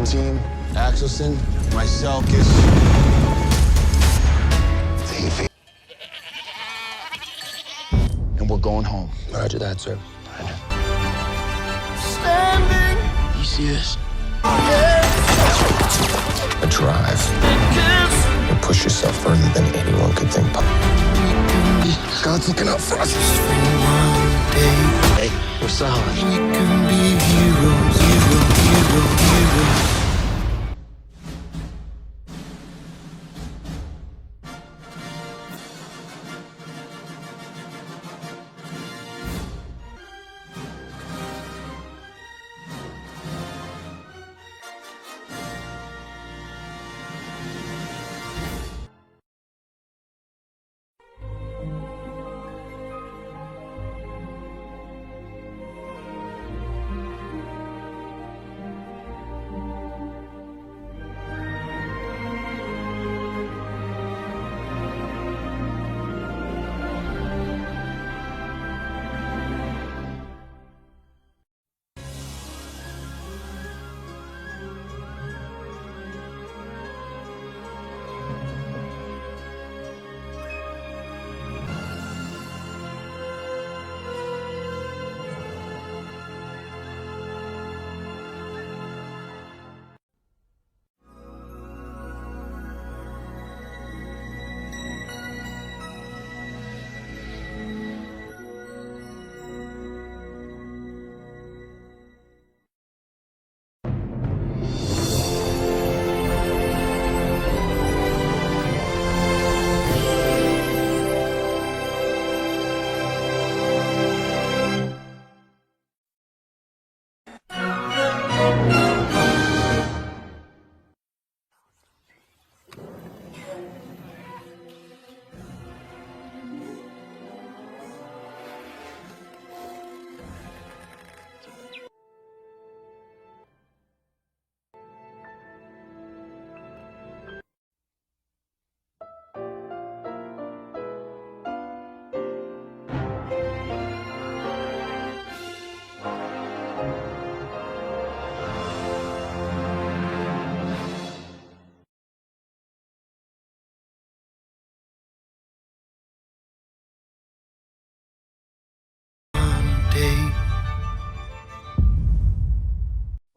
team, Axelson, myself, is... And we're going home. Roger that, sir. Standing! You see this? A drive. You push yourself further than anyone could think possible. God's looking out for us. Hey, we're solid.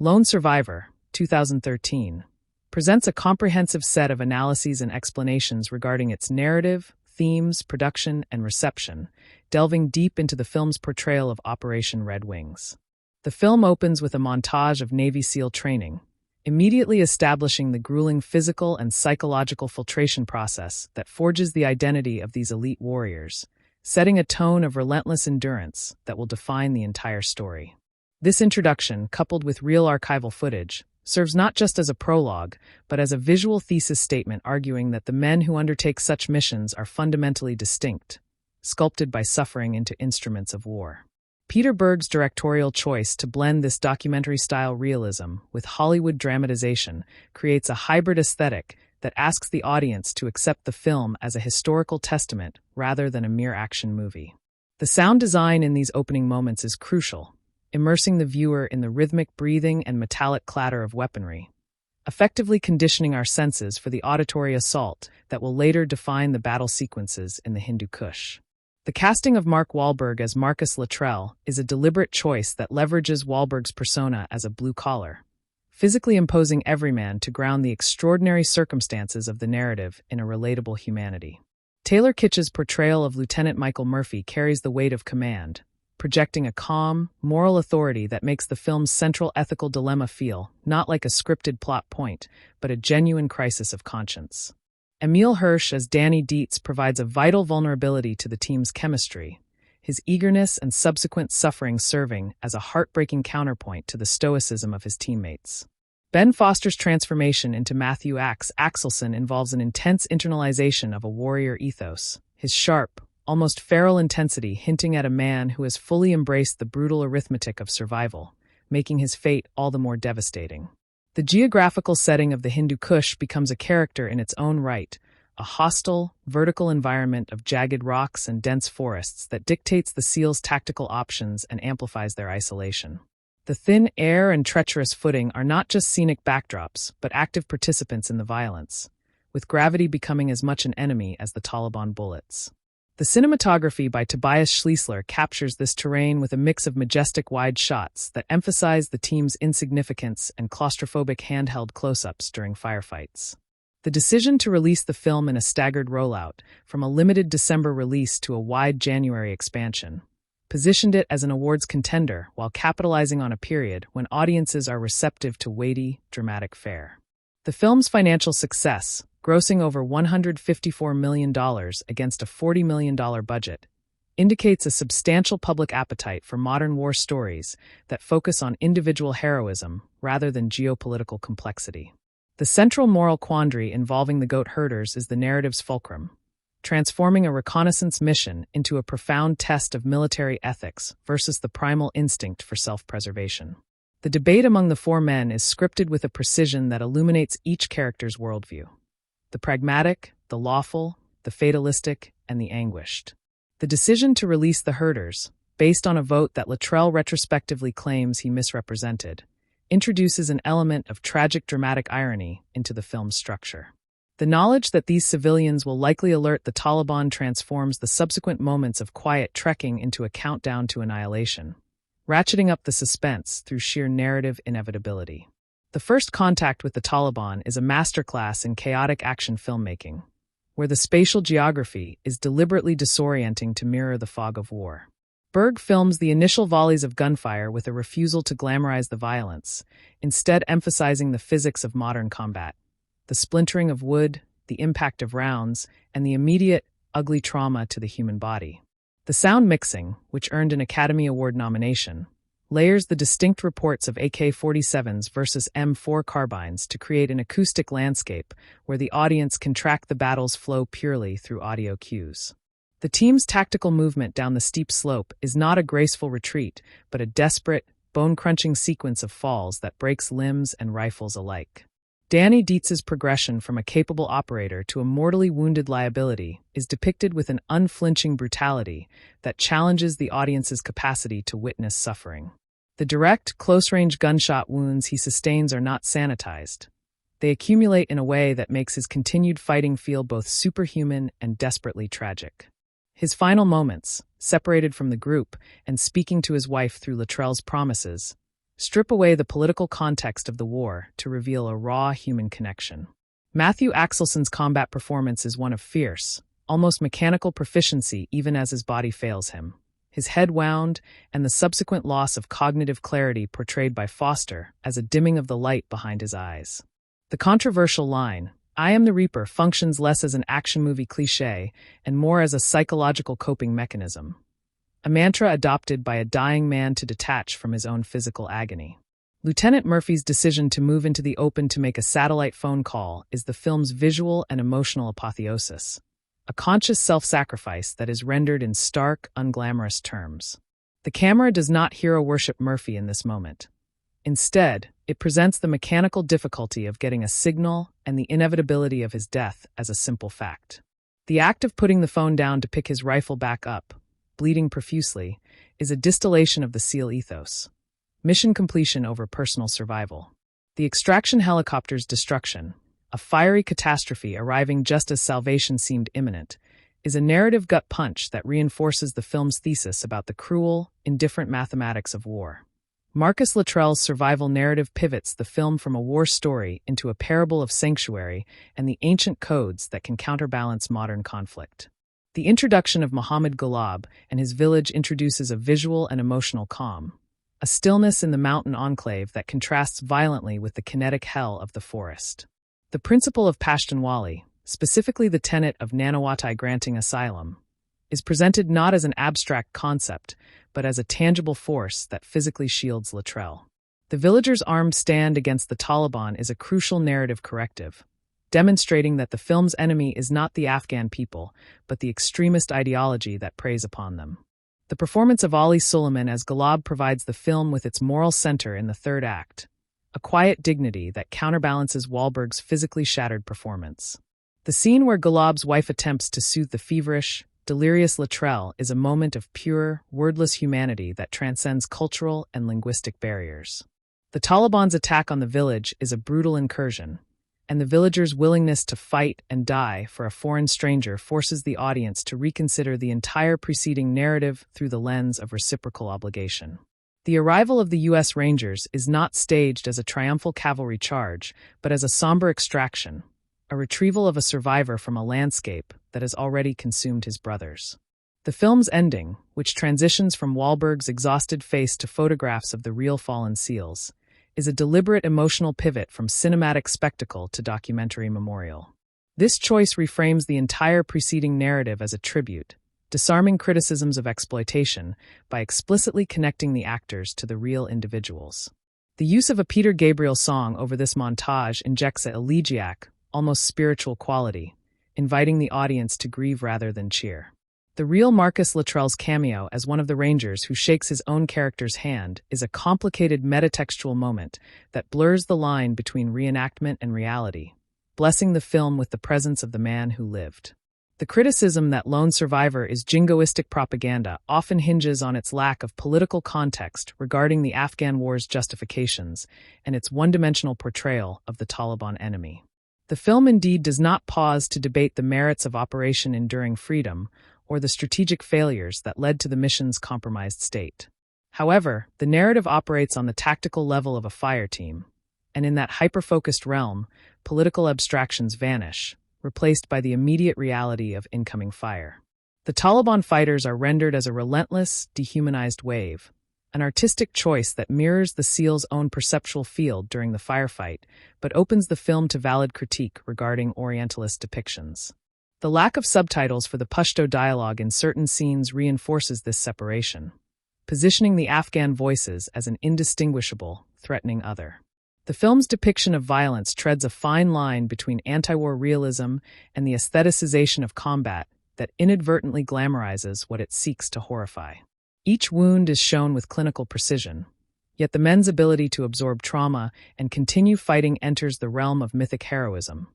Lone Survivor, 2013, presents a comprehensive set of analyses and explanations regarding its narrative, themes, production, and reception, delving deep into the film's portrayal of Operation Red Wings. The film opens with a montage of Navy SEAL training, immediately establishing the grueling physical and psychological filtration process that forges the identity of these elite warriors, setting a tone of relentless endurance that will define the entire story. This introduction, coupled with real archival footage, serves not just as a prologue, but as a visual thesis statement arguing that the men who undertake such missions are fundamentally distinct, sculpted by suffering into instruments of war. Peter Berg's directorial choice to blend this documentary-style realism with Hollywood dramatization creates a hybrid aesthetic that asks the audience to accept the film as a historical testament rather than a mere action movie. The sound design in these opening moments is crucial, immersing the viewer in the rhythmic breathing and metallic clatter of weaponry, effectively conditioning our senses for the auditory assault that will later define the battle sequences in the Hindu Kush. The casting of Mark Wahlberg as Marcus Luttrell is a deliberate choice that leverages Wahlberg's persona as a blue-collar, physically imposing everyman to ground the extraordinary circumstances of the narrative in a relatable humanity. Taylor Kitsch's portrayal of Lieutenant Michael Murphy carries the weight of command, projecting a calm, moral authority that makes the film's central ethical dilemma feel not like a scripted plot point, but a genuine crisis of conscience. Emil Hirsch as Danny Dietz provides a vital vulnerability to the team's chemistry, his eagerness and subsequent suffering serving as a heartbreaking counterpoint to the stoicism of his teammates. Ben Foster's transformation into Matthew Axelson involves an intense internalization of a warrior ethos, his sharp, almost feral intensity hinting at a man who has fully embraced the brutal arithmetic of survival, making his fate all the more devastating. The geographical setting of the Hindu Kush becomes a character in its own right, a hostile, vertical environment of jagged rocks and dense forests that dictates the SEALs' tactical options and amplifies their isolation. The thin air and treacherous footing are not just scenic backdrops, but active participants in the violence, with gravity becoming as much an enemy as the Taliban bullets. The cinematography by Tobias Schliessler captures this terrain with a mix of majestic wide shots that emphasize the team's insignificance and claustrophobic handheld close-ups during firefights. The decision to release the film in a staggered rollout, from a limited December release to a wide January expansion, positioned it as an awards contender while capitalizing on a period when audiences are receptive to weighty, dramatic fare. The film's financial success, grossing over $154 million against a $40 million budget, indicates a substantial public appetite for modern war stories that focus on individual heroism rather than geopolitical complexity. The central moral quandary involving the goat herders is the narrative's fulcrum, transforming a reconnaissance mission into a profound test of military ethics versus the primal instinct for self-preservation. The debate among the four men is scripted with a precision that illuminates each character's worldview: the pragmatic, the lawful, the fatalistic, and the anguished. The decision to release the herders, based on a vote that Luttrell retrospectively claims he misrepresented, introduces an element of tragic dramatic irony into the film's structure. The knowledge that these civilians will likely alert the Taliban transforms the subsequent moments of quiet trekking into a countdown to annihilation, ratcheting up the suspense through sheer narrative inevitability. The first contact with the Taliban is a masterclass in chaotic action filmmaking, where the spatial geography is deliberately disorienting to mirror the fog of war. Berg films the initial volleys of gunfire with a refusal to glamorize the violence, instead emphasizing the physics of modern combat: the splintering of wood, the impact of rounds, and the immediate, ugly trauma to the human body. The sound mixing, which earned an Academy Award nomination, layers the distinct reports of AK-47s versus M4 carbines to create an acoustic landscape where the audience can track the battle's flow purely through audio cues. The team's tactical movement down the steep slope is not a graceful retreat, but a desperate, bone-crunching sequence of falls that breaks limbs and rifles alike. Danny Dietz's progression from a capable operator to a mortally wounded liability is depicted with an unflinching brutality that challenges the audience's capacity to witness suffering. The direct, close-range gunshot wounds he sustains are not sanitized. They accumulate in a way that makes his continued fighting feel both superhuman and desperately tragic. His final moments, separated from the group and speaking to his wife through Luttrell's promises, strip away the political context of the war to reveal a raw human connection. Matthew Axelson's combat performance is one of fierce, almost mechanical proficiency even as his body fails him. His head wound, and the subsequent loss of cognitive clarity portrayed by Foster as a dimming of the light behind his eyes. The controversial line, "I am the Reaper," functions less as an action movie cliché and more as a psychological coping mechanism, a mantra adopted by a dying man to detach from his own physical agony. Lieutenant Murphy's decision to move into the open to make a satellite phone call is the film's visual and emotional apotheosis, a conscious self-sacrifice that is rendered in stark, unglamorous terms. The camera does not hero worship Murphy in this moment. Instead, it presents the mechanical difficulty of getting a signal and the inevitability of his death as a simple fact. The act of putting the phone down to pick his rifle back up, bleeding profusely, is a distillation of the SEAL ethos: mission completion over personal survival. The extraction helicopter's destruction, a fiery catastrophe arriving just as salvation seemed imminent, is a narrative gut punch that reinforces the film's thesis about the cruel, indifferent mathematics of war. Marcus Luttrell's survival narrative pivots the film from a war story into a parable of sanctuary and the ancient codes that can counterbalance modern conflict. The introduction of Muhammad Ghalib and his village introduces a visual and emotional calm, a stillness in the mountain enclave that contrasts violently with the kinetic hell of the forest. The principle of Pashtunwali, specifically the tenet of Nanawati granting asylum, is presented not as an abstract concept, but as a tangible force that physically shields Luttrell. The villagers' armed stand against the Taliban is a crucial narrative corrective, demonstrating that the film's enemy is not the Afghan people, but the extremist ideology that preys upon them. The performance of Ali Suleiman as Ghalib provides the film with its moral center in the third act, a quiet dignity that counterbalances Wahlberg's physically shattered performance. The scene where Ghalib's wife attempts to soothe the feverish, Delirious Latrell is a moment of pure, wordless humanity that transcends cultural and linguistic barriers. The Taliban's attack on the village is a brutal incursion, and the villagers' willingness to fight and die for a foreign stranger forces the audience to reconsider the entire preceding narrative through the lens of reciprocal obligation. The arrival of the U.S. Rangers is not staged as a triumphal cavalry charge, but as a somber extraction, a retrieval of a survivor from a landscape that has already consumed his brothers. The film's ending, which transitions from Wahlberg's exhausted face to photographs of the real fallen SEALs, is a deliberate emotional pivot from cinematic spectacle to documentary memorial. This choice reframes the entire preceding narrative as a tribute, disarming criticisms of exploitation by explicitly connecting the actors to the real individuals. The use of a Peter Gabriel song over this montage injects an elegiac, almost spiritual quality, inviting the audience to grieve rather than cheer. The real Marcus Luttrell's cameo as one of the Rangers who shakes his own character's hand is a complicated metatextual moment that blurs the line between reenactment and reality, blessing the film with the presence of the man who lived. The criticism that Lone Survivor is jingoistic propaganda often hinges on its lack of political context regarding the Afghan war's justifications and its one-dimensional portrayal of the Taliban enemy. The film indeed does not pause to debate the merits of Operation Enduring Freedom or the strategic failures that led to the mission's compromised state. However, the narrative operates on the tactical level of a fire team, and in that hyper-focused realm, political abstractions vanish, replaced by the immediate reality of incoming fire. The Taliban fighters are rendered as a relentless, dehumanized wave, an artistic choice that mirrors the SEAL's own perceptual field during the firefight, but opens the film to valid critique regarding Orientalist depictions. The lack of subtitles for the Pashto dialogue in certain scenes reinforces this separation, positioning the Afghan voices as an indistinguishable, threatening other. The film's depiction of violence treads a fine line between anti-war realism and the aestheticization of combat that inadvertently glamorizes what it seeks to horrify. Each wound is shown with clinical precision, yet the men's ability to absorb trauma and continue fighting enters the realm of mythic heroism,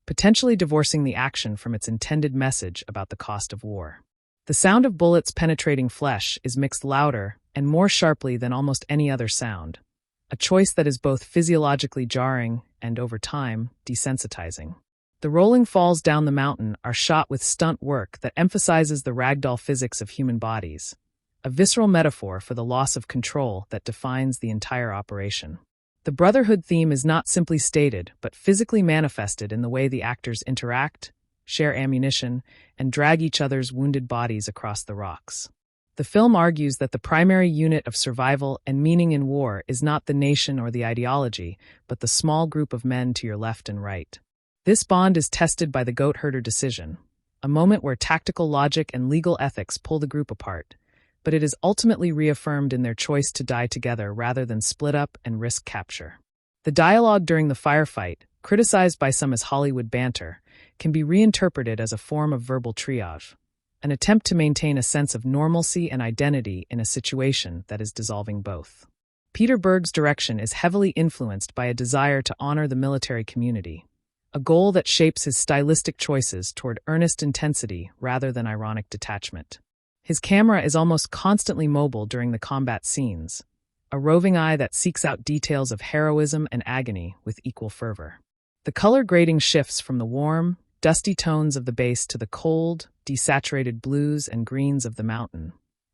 potentially divorcing the action from its intended message about the cost of war. The sound of bullets penetrating flesh is mixed louder and more sharply than almost any other sound, a choice that is both physiologically jarring and, over time, desensitizing. The rolling falls down the mountain are shot with stunt work that emphasizes the ragdoll physics of human bodies, a visceral metaphor for the loss of control that defines the entire operation. The brotherhood theme is not simply stated, but physically manifested in the way the actors interact, share ammunition, and drag each other's wounded bodies across the rocks. The film argues that the primary unit of survival and meaning in war is not the nation or the ideology, but the small group of men to your left and right. This bond is tested by the goat herder decision, a moment where tactical logic and legal ethics pull the group apart, but it is ultimately reaffirmed in their choice to die together rather than split up and risk capture. The dialogue during the firefight, criticized by some as Hollywood banter, can be reinterpreted as a form of verbal triage, an attempt to maintain a sense of normalcy and identity in a situation that is dissolving both. Peter Berg's direction is heavily influenced by a desire to honor the military community, a goal that shapes his stylistic choices toward earnest intensity rather than ironic detachment. His camera is almost constantly mobile during the combat scenes, a roving eye that seeks out details of heroism and agony with equal fervor. The color grading shifts from the warm, dusty tones of the base to the cold, desaturated blues and greens of the mountain,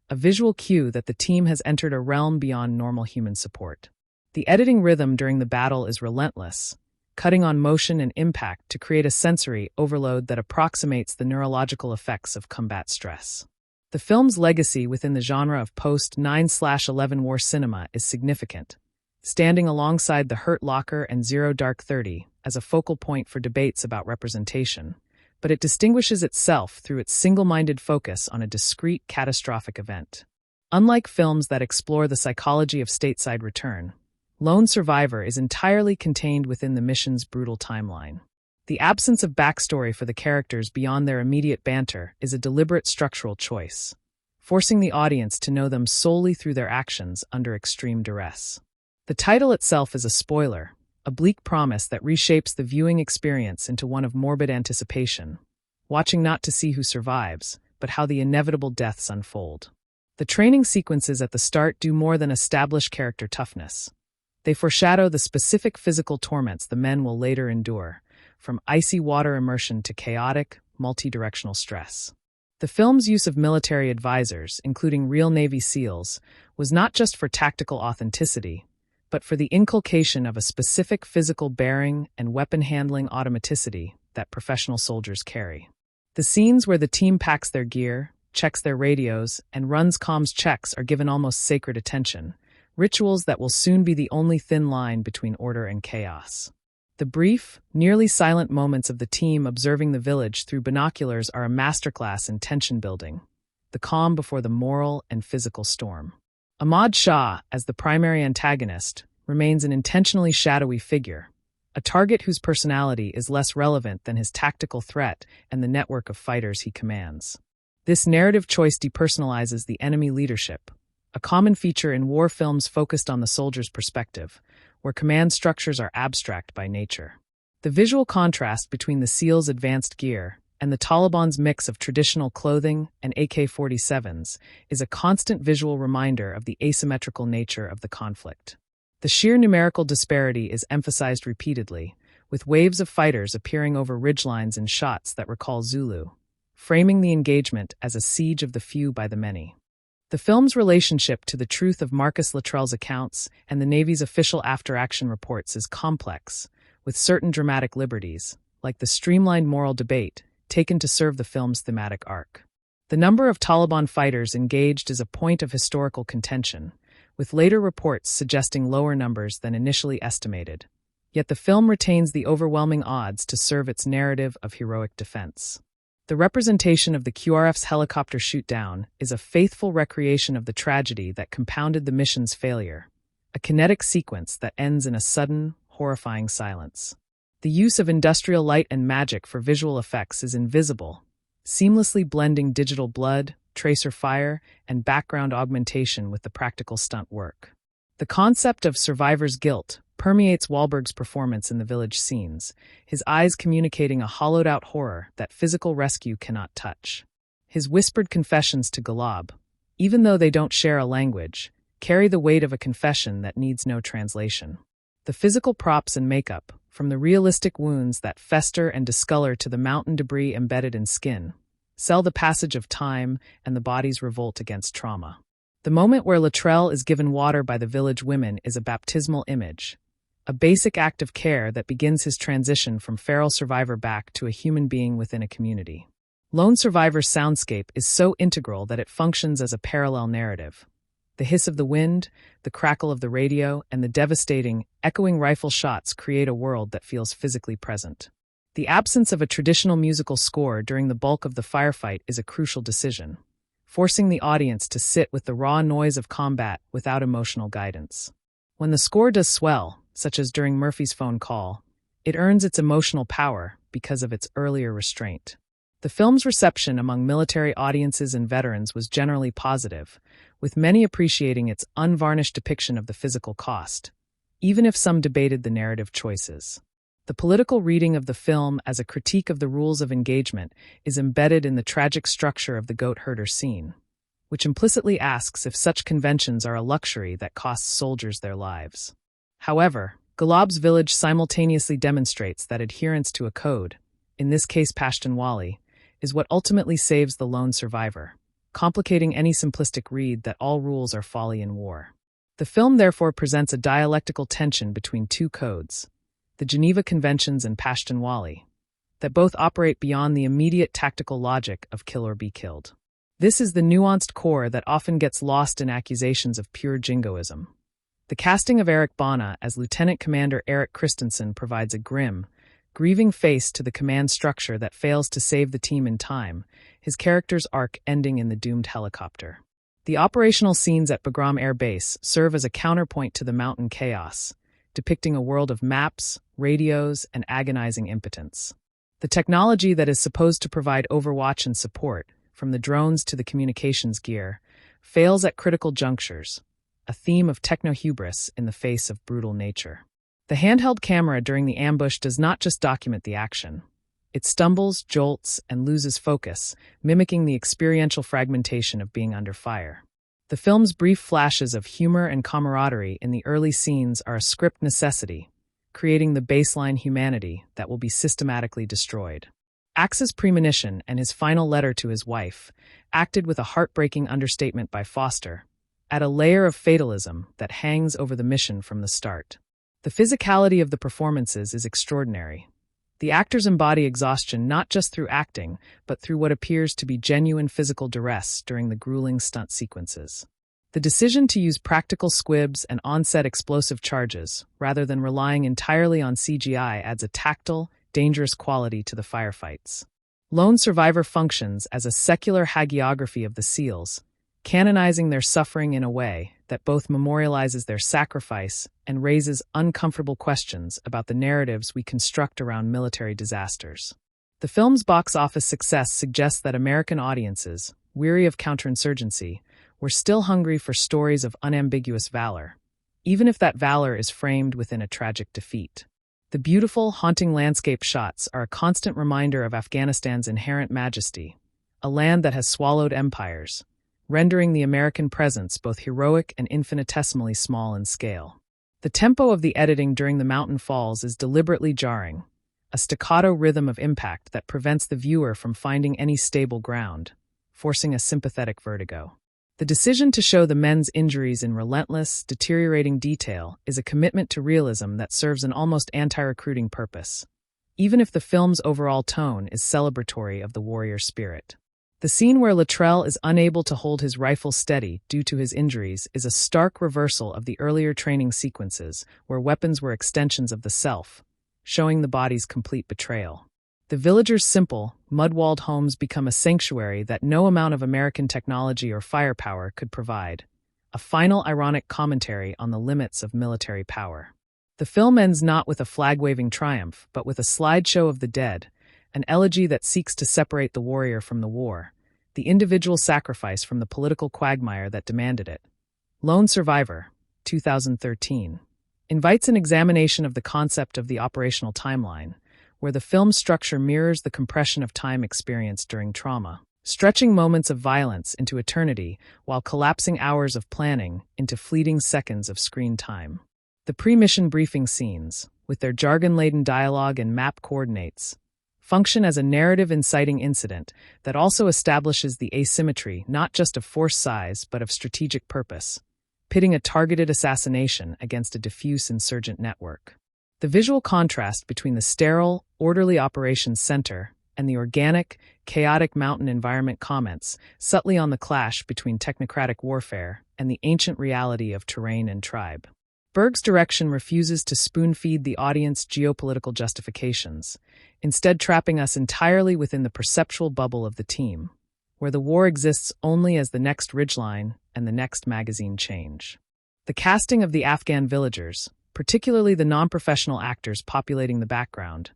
a visual cue that the team has entered a realm beyond normal human support. The editing rhythm during the battle is relentless, cutting on motion and impact to create a sensory overload that approximates the neurological effects of combat stress. The film's legacy within the genre of post-9/11 war cinema is significant, standing alongside The Hurt Locker and Zero Dark 30 as a focal point for debates about representation, but it distinguishes itself through its single-minded focus on a discrete catastrophic event. Unlike films that explore the psychology of stateside return, Lone Survivor is entirely contained within the mission's brutal timeline. The absence of backstory for the characters beyond their immediate banter is a deliberate structural choice, forcing the audience to know them solely through their actions under extreme duress. The title itself is a spoiler, a bleak promise that reshapes the viewing experience into one of morbid anticipation, watching not to see who survives, but how the inevitable deaths unfold. The training sequences at the start do more than establish character toughness. They foreshadow the specific physical torments the men will later endure, from icy water immersion to chaotic, multi-directional stress. The film's use of military advisors, including real Navy SEALs, was not just for tactical authenticity, but for the inculcation of a specific physical bearing and weapon-handling automaticity that professional soldiers carry. The scenes where the team packs their gear, checks their radios, and runs comms checks are given almost sacred attention, rituals that will soon be the only thin line between order and chaos. The brief, nearly silent moments of the team observing the village through binoculars are a masterclass in tension building, the calm before the moral and physical storm. Ahmad Shah, as the primary antagonist, remains an intentionally shadowy figure, a target whose personality is less relevant than his tactical threat and the network of fighters he commands. This narrative choice depersonalizes the enemy leadership, a common feature in war films focused on the soldier's perspective, where command structures are abstract by nature. The visual contrast between the SEALs' advanced gear and the Taliban's mix of traditional clothing and AK-47s is a constant visual reminder of the asymmetrical nature of the conflict. The sheer numerical disparity is emphasized repeatedly, with waves of fighters appearing over ridgelines in shots that recall Zulu, framing the engagement as a siege of the few by the many. The film's relationship to the truth of Marcus Luttrell's accounts and the Navy's official after-action reports is complex, with certain dramatic liberties, like the streamlined moral debate, taken to serve the film's thematic arc. The number of Taliban fighters engaged is a point of historical contention, with later reports suggesting lower numbers than initially estimated. Yet the film retains the overwhelming odds to serve its narrative of heroic defense. The representation of the QRF's helicopter shoot-down is a faithful recreation of the tragedy that compounded the mission's failure, a kinetic sequence that ends in a sudden, horrifying silence. The use of industrial light and magic for visual effects is invisible, seamlessly blending digital blood, tracer fire, and background augmentation with the practical stunt work. The concept of survivor's guilt permeates Wahlberg's performance in the village scenes, his eyes communicating a hollowed-out horror that physical rescue cannot touch. His whispered confessions to Gulab, even though they don't share a language, carry the weight of a confession that needs no translation. The physical props and makeup, from the realistic wounds that fester and discolor to the mountain debris embedded in skin, sell the passage of time and the body's revolt against trauma. The moment where Luttrell is given water by the village women is a baptismal image, a basic act of care that begins his transition from feral survivor back to a human being within a community. Lone Survivor's soundscape is so integral that it functions as a parallel narrative. The hiss of the wind, the crackle of the radio, and the devastating, echoing rifle shots create a world that feels physically present. The absence of a traditional musical score during the bulk of the firefight is a crucial decision, forcing the audience to sit with the raw noise of combat without emotional guidance. When the score does swell, such as during Murphy's phone call, it earns its emotional power because of its earlier restraint. The film's reception among military audiences and veterans was generally positive, with many appreciating its unvarnished depiction of the physical cost, even if some debated the narrative choices. The political reading of the film as a critique of the rules of engagement is embedded in the tragic structure of the goat herder scene, which implicitly asks if such conventions are a luxury that costs soldiers their lives. However, Gulab's village simultaneously demonstrates that adherence to a code, in this case Pashtunwali, is what ultimately saves the lone survivor, complicating any simplistic read that all rules are folly in war. The film therefore presents a dialectical tension between two codes, the Geneva Conventions and Pashtunwali, that both operate beyond the immediate tactical logic of kill or be killed. This is the nuanced core that often gets lost in accusations of pure jingoism. The casting of Eric Bana as Lieutenant Commander Eric Christensen provides a grim, grieving face to the command structure that fails to save the team in time, his character's arc ending in the doomed helicopter. The operational scenes at Bagram Air Base serve as a counterpoint to the mountain chaos, depicting a world of maps, radios, and agonizing impotence. The technology that is supposed to provide overwatch and support, from the drones to the communications gear, fails at critical junctures, a theme of techno-hubris in the face of brutal nature. The handheld camera during the ambush does not just document the action. It stumbles, jolts, and loses focus, mimicking the experiential fragmentation of being under fire. The film's brief flashes of humor and camaraderie in the early scenes are a script necessity, creating the baseline humanity that will be systematically destroyed. Axe's premonition and his final letter to his wife, acted with a heartbreaking understatement by Foster, add a layer of fatalism that hangs over the mission from the start. The physicality of the performances is extraordinary. The actors embody exhaustion not just through acting, but through what appears to be genuine physical duress during the grueling stunt sequences. The decision to use practical squibs and on-set explosive charges, rather than relying entirely on CGI, adds a tactile, dangerous quality to the firefights. Lone Survivor functions as a secular hagiography of the SEALs, canonizing their suffering in a way that both memorializes their sacrifice and raises uncomfortable questions about the narratives we construct around military disasters. The film's box office success suggests that American audiences, weary of counterinsurgency, were still hungry for stories of unambiguous valor, even if that valor is framed within a tragic defeat. The beautiful, haunting landscape shots are a constant reminder of Afghanistan's inherent majesty, a land that has swallowed empires, rendering the American presence both heroic and infinitesimally small in scale. The tempo of the editing during the mountain falls is deliberately jarring, a staccato rhythm of impact that prevents the viewer from finding any stable ground, forcing a sympathetic vertigo. The decision to show the men's injuries in relentless, deteriorating detail is a commitment to realism that serves an almost anti-recruiting purpose, even if the film's overall tone is celebratory of the warrior spirit. The scene where Luttrell is unable to hold his rifle steady due to his injuries is a stark reversal of the earlier training sequences where weapons were extensions of the self, showing the body's complete betrayal. The villagers' simple, mud-walled homes become a sanctuary that no amount of American technology or firepower could provide, a final ironic commentary on the limits of military power. The film ends not with a flag-waving triumph, but with a slideshow of the dead, an elegy that seeks to separate the warrior from the war, the individual sacrifice from the political quagmire that demanded it. Lone Survivor, 2013, invites an examination of the concept of the operational timeline, where the film's structure mirrors the compression of time experienced during trauma, stretching moments of violence into eternity while collapsing hours of planning into fleeting seconds of screen time. The pre-mission briefing scenes, with their jargon-laden dialogue and map coordinates, function as a narrative-inciting incident that also establishes the asymmetry not just of force size but of strategic purpose, pitting a targeted assassination against a diffuse insurgent network. The visual contrast between the sterile, orderly operations center and the organic, chaotic mountain environment comments subtly on the clash between technocratic warfare and the ancient reality of terrain and tribe. Berg's direction refuses to spoon-feed the audience geopolitical justifications, instead trapping us entirely within the perceptual bubble of the team, where the war exists only as the next ridgeline and the next magazine change. The casting of the Afghan villagers, particularly the non-professional actors populating the background,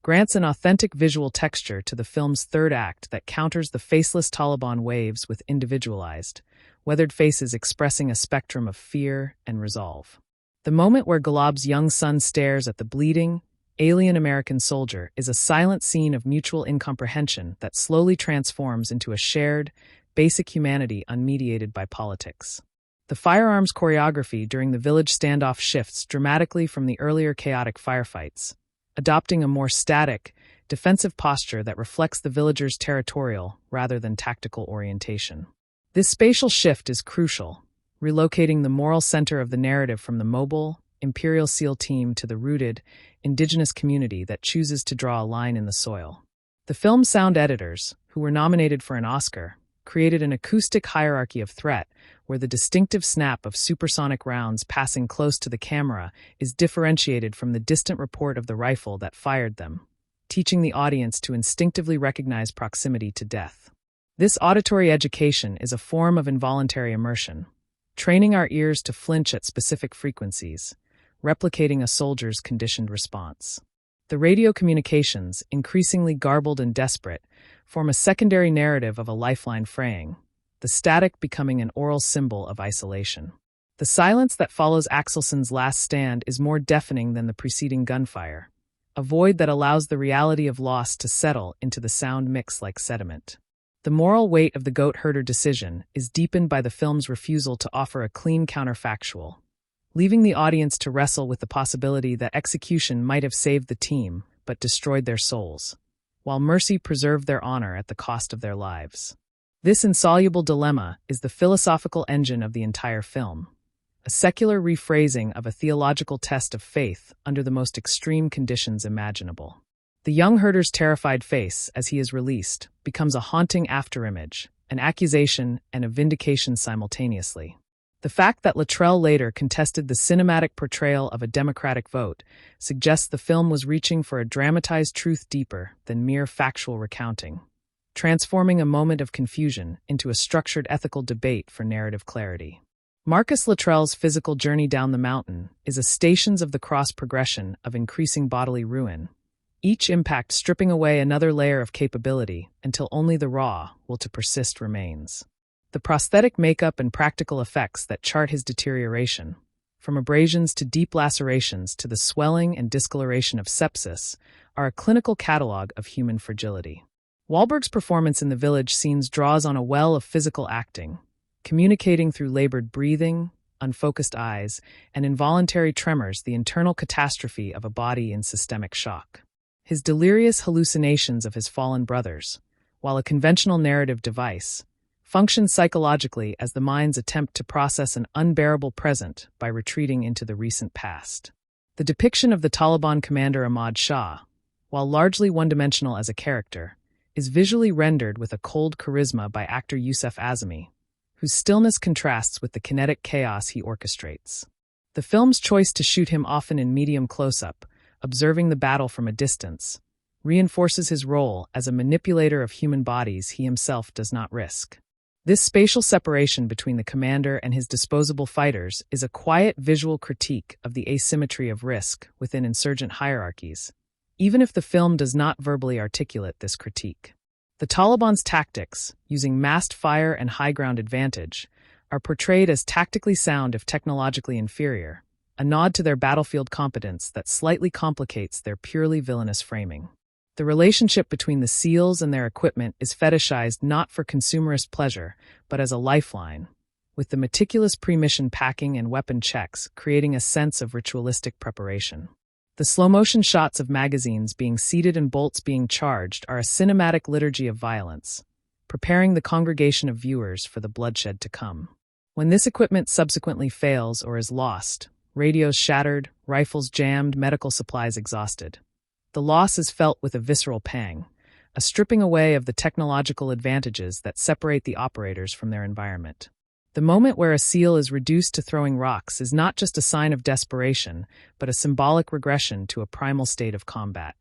grants an authentic visual texture to the film's third act that counters the faceless Taliban waves with individualized, weathered faces expressing a spectrum of fear and resolve. The moment where Ghalab's young son stares at the bleeding, alien American soldier is a silent scene of mutual incomprehension that slowly transforms into a shared, basic humanity unmediated by politics. The firearms choreography during the village standoff shifts dramatically from the earlier chaotic firefights, adopting a more static, defensive posture that reflects the villagers' territorial rather than tactical orientation. This spatial shift is crucial, relocating the moral center of the narrative from the mobile, Imperial SEAL team to the rooted, indigenous community that chooses to draw a line in the soil. The film's sound editors, who were nominated for an Oscar, created an acoustic hierarchy of threat where the distinctive snap of supersonic rounds passing close to the camera is differentiated from the distant report of the rifle that fired them, teaching the audience to instinctively recognize proximity to death. This auditory education is a form of involuntary immersion, training our ears to flinch at specific frequencies, replicating a soldier's conditioned response. The radio communications, increasingly garbled and desperate, form a secondary narrative of a lifeline fraying, the static becoming an oral symbol of isolation. The silence that follows Axelson's last stand is more deafening than the preceding gunfire, a void that allows the reality of loss to settle into the sound mix like sediment. The moral weight of the goat herder decision is deepened by the film's refusal to offer a clean counterfactual, leaving the audience to wrestle with the possibility that execution might have saved the team but destroyed their souls, while mercy preserved their honor at the cost of their lives. This insoluble dilemma is the philosophical engine of the entire film, a secular rephrasing of a theological test of faith under the most extreme conditions imaginable. The young herder's terrified face, as he is released, becomes a haunting afterimage, an accusation and a vindication simultaneously. The fact that Luttrell later contested the cinematic portrayal of a democratic vote suggests the film was reaching for a dramatized truth deeper than mere factual recounting, transforming a moment of confusion into a structured ethical debate for narrative clarity. Marcus Luttrell's physical journey down the mountain is a Stations of the Cross progression of increasing bodily ruin, each impact stripping away another layer of capability until only the raw will to persist remains. The prosthetic makeup and practical effects that chart his deterioration, from abrasions to deep lacerations to the swelling and discoloration of sepsis, are a clinical catalog of human fragility. Wahlberg's performance in the village scenes draws on a well of physical acting, communicating through labored breathing, unfocused eyes, and involuntary tremors the internal catastrophe of a body in systemic shock. His delirious hallucinations of his fallen brothers, while a conventional narrative device, function psychologically as the mind's attempt to process an unbearable present by retreating into the recent past. The depiction of the Taliban commander Ahmad Shah, while largely one-dimensional as a character, is visually rendered with a cold charisma by actor Yousef Azami, whose stillness contrasts with the kinetic chaos he orchestrates. The film's choice to shoot him often in medium close-up, observing the battle from a distance, reinforces his role as a manipulator of human bodies he himself does not risk. This spatial separation between the commander and his disposable fighters is a quiet visual critique of the asymmetry of risk within insurgent hierarchies, even if the film does not verbally articulate this critique. The Taliban's tactics, using massed fire and high ground advantage, are portrayed as tactically sound if technologically inferior, a nod to their battlefield competence that slightly complicates their purely villainous framing. The relationship between the SEALs and their equipment is fetishized not for consumerist pleasure, but as a lifeline, with the meticulous pre-mission packing and weapon checks creating a sense of ritualistic preparation. The slow-motion shots of magazines being seated and bolts being charged are a cinematic liturgy of violence, preparing the congregation of viewers for the bloodshed to come. When this equipment subsequently fails or is lost, radios shattered, rifles jammed, medical supplies exhausted, the loss is felt with a visceral pang, a stripping away of the technological advantages that separate the operators from their environment. The moment where a SEAL is reduced to throwing rocks is not just a sign of desperation, but a symbolic regression to a primal state of combat.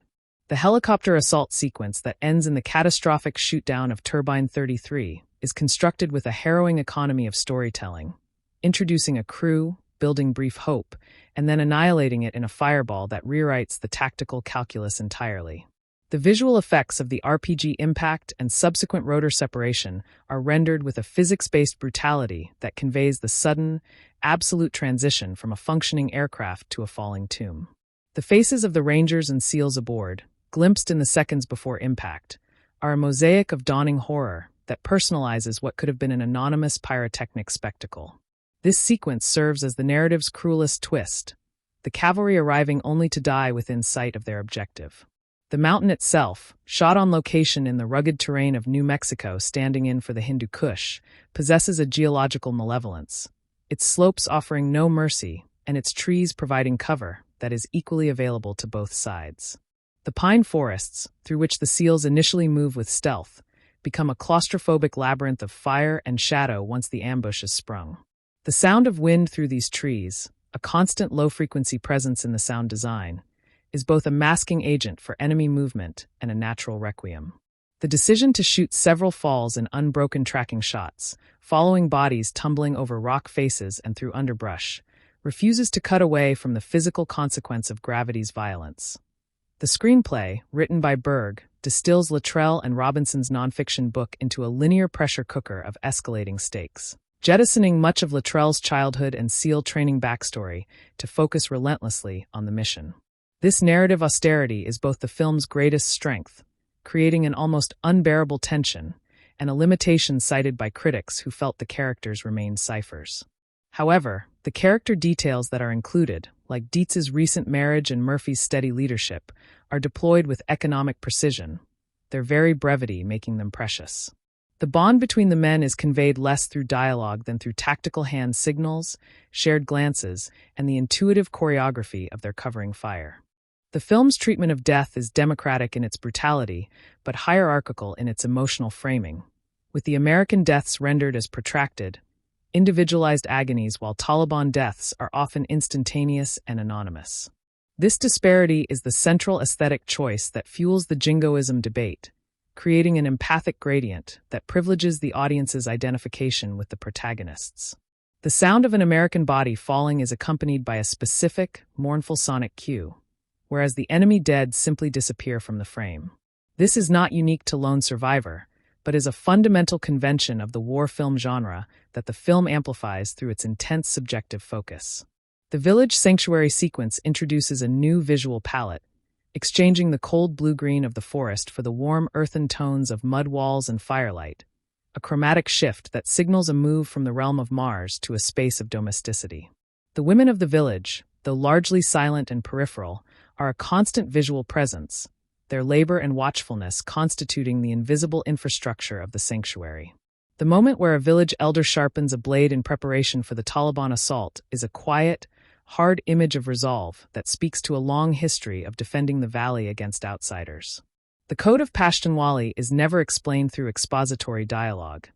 The helicopter assault sequence that ends in the catastrophic shootdown of Turbine 33 is constructed with a harrowing economy of storytelling, introducing a crew, building brief hope, and then annihilating it in a fireball that rewrites the tactical calculus entirely. The visual effects of the RPG impact and subsequent rotor separation are rendered with a physics-based brutality that conveys the sudden, absolute transition from a functioning aircraft to a falling tomb. The faces of the Rangers and SEALs aboard, glimpsed in the seconds before impact, are a mosaic of dawning horror that personalizes what could have been an anonymous pyrotechnic spectacle. This sequence serves as the narrative's cruelest twist, the cavalry arriving only to die within sight of their objective. The mountain itself, shot on location in the rugged terrain of New Mexico standing in for the Hindu Kush, possesses a geological malevolence, its slopes offering no mercy and its trees providing cover that is equally available to both sides. The pine forests, through which the SEALs initially move with stealth, become a claustrophobic labyrinth of fire and shadow once the ambush is sprung. The sound of wind through these trees, a constant low-frequency presence in the sound design, is both a masking agent for enemy movement and a natural requiem. The decision to shoot several falls in unbroken tracking shots, following bodies tumbling over rock faces and through underbrush, refuses to cut away from the physical consequence of gravity's violence. The screenplay, written by Berg, distills Luttrell and Robinson's nonfiction book into a linear pressure cooker of escalating stakes, jettisoning much of Luttrell's childhood and SEAL training backstory to focus relentlessly on the mission. This narrative austerity is both the film's greatest strength, creating an almost unbearable tension, and a limitation cited by critics who felt the characters remained ciphers. However, the character details that are included, like Dietz's recent marriage and Murphy's steady leadership, are deployed with economic precision, their very brevity making them precious. The bond between the men is conveyed less through dialogue than through tactical hand signals, shared glances, and the intuitive choreography of their covering fire. The film's treatment of death is democratic in its brutality, but hierarchical in its emotional framing, with the American deaths rendered as protracted, individualized agonies, while Taliban deaths are often instantaneous and anonymous. This disparity is the central aesthetic choice that fuels the jingoism debate, creating an empathic gradient that privileges the audience's identification with the protagonists. The sound of an American body falling is accompanied by a specific, mournful sonic cue, whereas the enemy dead simply disappear from the frame. This is not unique to Lone Survivor, but is a fundamental convention of the war film genre that the film amplifies through its intense subjective focus. The village sanctuary sequence introduces a new visual palette, exchanging the cold blue-green of the forest for the warm earthen tones of mud walls and firelight, a chromatic shift that signals a move from the realm of Mars to a space of domesticity. The women of the village, though largely silent and peripheral, are a constant visual presence, their labor and watchfulness constituting the invisible infrastructure of the sanctuary. The moment where a village elder sharpens a blade in preparation for the Taliban assault is a quiet, hard image of resolve that speaks to a long history of defending the valley against outsiders. The Code of Pashtunwali is never explained through expository dialogue.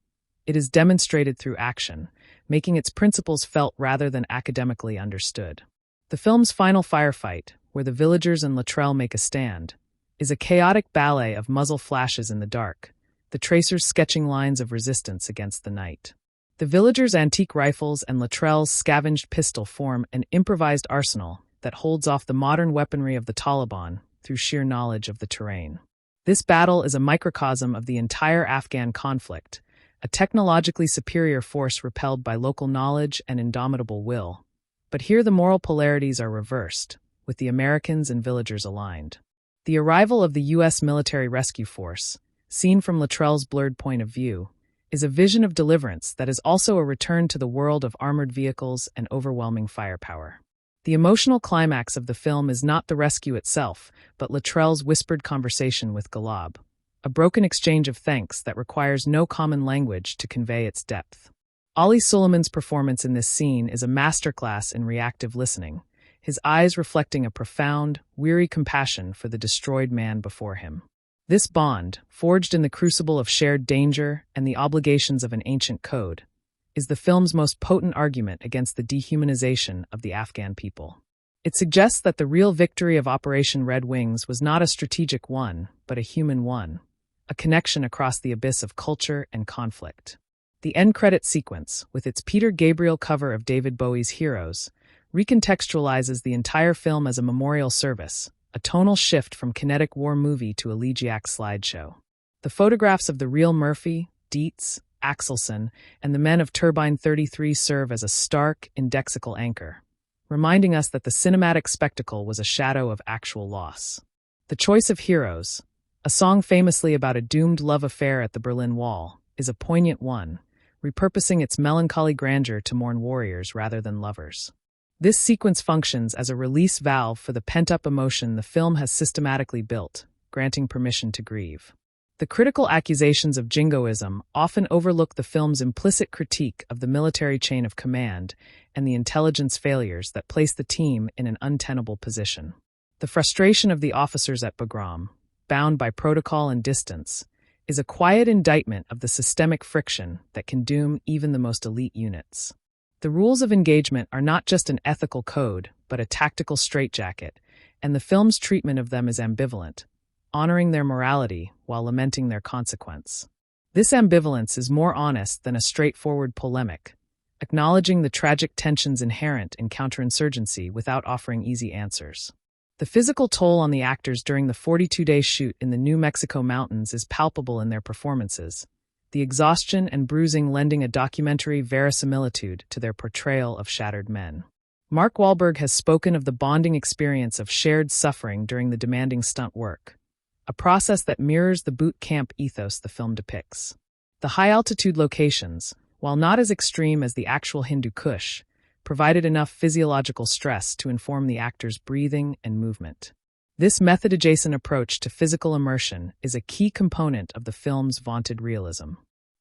It is demonstrated through action, making its principles felt rather than academically understood. The film's final firefight, where the villagers and Luttrell make a stand, is a chaotic ballet of muzzle flashes in the dark, the tracers sketching lines of resistance against the night. The villagers' antique rifles and Luttrell's scavenged pistol form an improvised arsenal that holds off the modern weaponry of the Taliban through sheer knowledge of the terrain. This battle is a microcosm of the entire Afghan conflict, a technologically superior force repelled by local knowledge and indomitable will. But here the moral polarities are reversed, with the Americans and villagers aligned. The arrival of the U.S. military rescue force, seen from Luttrell's blurred point of view, is a vision of deliverance that is also a return to the world of armored vehicles and overwhelming firepower. The emotional climax of the film is not the rescue itself, but Luttrell's whispered conversation with Ghalab, a broken exchange of thanks that requires no common language to convey its depth. Ali Suleiman's performance in this scene is a masterclass in reactive listening, his eyes reflecting a profound, weary compassion for the destroyed man before him. This bond, forged in the crucible of shared danger and the obligations of an ancient code, is the film's most potent argument against the dehumanization of the Afghan people. It suggests that the real victory of Operation Red Wings was not a strategic one, but a human one, a connection across the abyss of culture and conflict. The end credit sequence, with its Peter Gabriel cover of David Bowie's Heroes, recontextualizes the entire film as a memorial service, a tonal shift from kinetic war movie to elegiac slideshow. The photographs of the real Murphy, Dietz, Axelson, and the men of Turbine 33 serve as a stark, indexical anchor, reminding us that the cinematic spectacle was a shadow of actual loss. The choice of Heroes, a song famously about a doomed love affair at the Berlin Wall, is a poignant one, repurposing its melancholy grandeur to mourn warriors rather than lovers. This sequence functions as a release valve for the pent-up emotion the film has systematically built, granting permission to grieve. The critical accusations of jingoism often overlook the film's implicit critique of the military chain of command and the intelligence failures that place the team in an untenable position. The frustration of the officers at Bagram, bound by protocol and distance, is a quiet indictment of the systemic friction that can doom even the most elite units. The rules of engagement are not just an ethical code, but a tactical straitjacket, and the film's treatment of them is ambivalent, honoring their morality while lamenting their consequence. This ambivalence is more honest than a straightforward polemic, acknowledging the tragic tensions inherent in counterinsurgency without offering easy answers. The physical toll on the actors during the 42-day shoot in the New Mexico mountains is palpable in their performances, the exhaustion and bruising lending a documentary verisimilitude to their portrayal of shattered men. Mark Wahlberg has spoken of the bonding experience of shared suffering during the demanding stunt work, a process that mirrors the boot camp ethos the film depicts. The high-altitude locations, while not as extreme as the actual Hindu Kush, provided enough physiological stress to inform the actors' breathing and movement. This method-adjacent approach to physical immersion is a key component of the film's vaunted realism.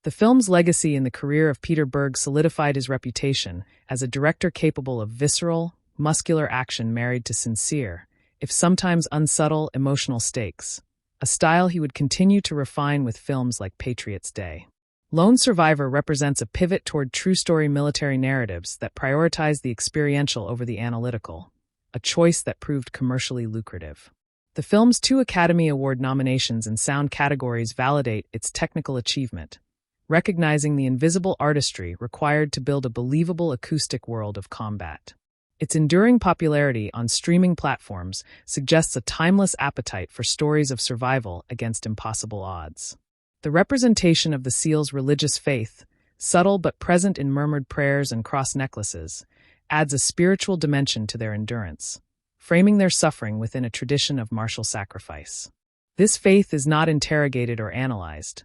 The film's legacy in the career of Peter Berg solidified his reputation as a director capable of visceral, muscular action married to sincere, if sometimes unsubtle, emotional stakes, a style he would continue to refine with films like Patriot's Day. Lone Survivor represents a pivot toward true-story military narratives that prioritize the experiential over the analytical, a choice that proved commercially lucrative. The film's 2 Academy Award nominations in sound categories validate its technical achievement, recognizing the invisible artistry required to build a believable acoustic world of combat. Its enduring popularity on streaming platforms suggests a timeless appetite for stories of survival against impossible odds. The representation of the SEALs' religious faith, subtle but present in murmured prayers and cross necklaces, adds a spiritual dimension to their endurance, framing their suffering within a tradition of martial sacrifice. This faith is not interrogated or analyzed.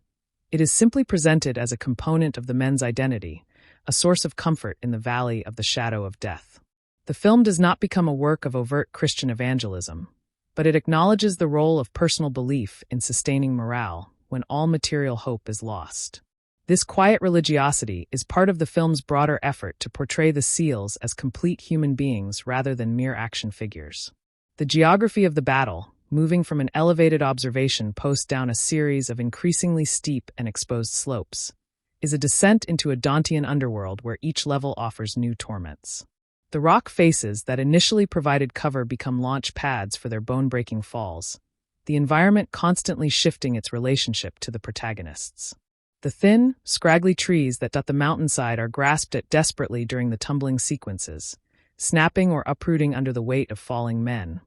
It is simply presented as a component of the men's identity, a source of comfort in the valley of the shadow of death. The film does not become a work of overt Christian evangelism, but it acknowledges the role of personal belief in sustaining morale when all material hope is lost. This quiet religiosity is part of the film's broader effort to portray the SEALs as complete human beings rather than mere action figures. The geography of the battle, moving from an elevated observation post down a series of increasingly steep and exposed slopes, is a descent into a Dantean underworld where each level offers new torments. The rock faces that initially provided cover become launch pads for their bone-breaking falls, the environment constantly shifting its relationship to the protagonists. The thin, scraggly trees that dot the mountainside are grasped at desperately during the tumbling sequences, snapping or uprooting under the weight of falling men,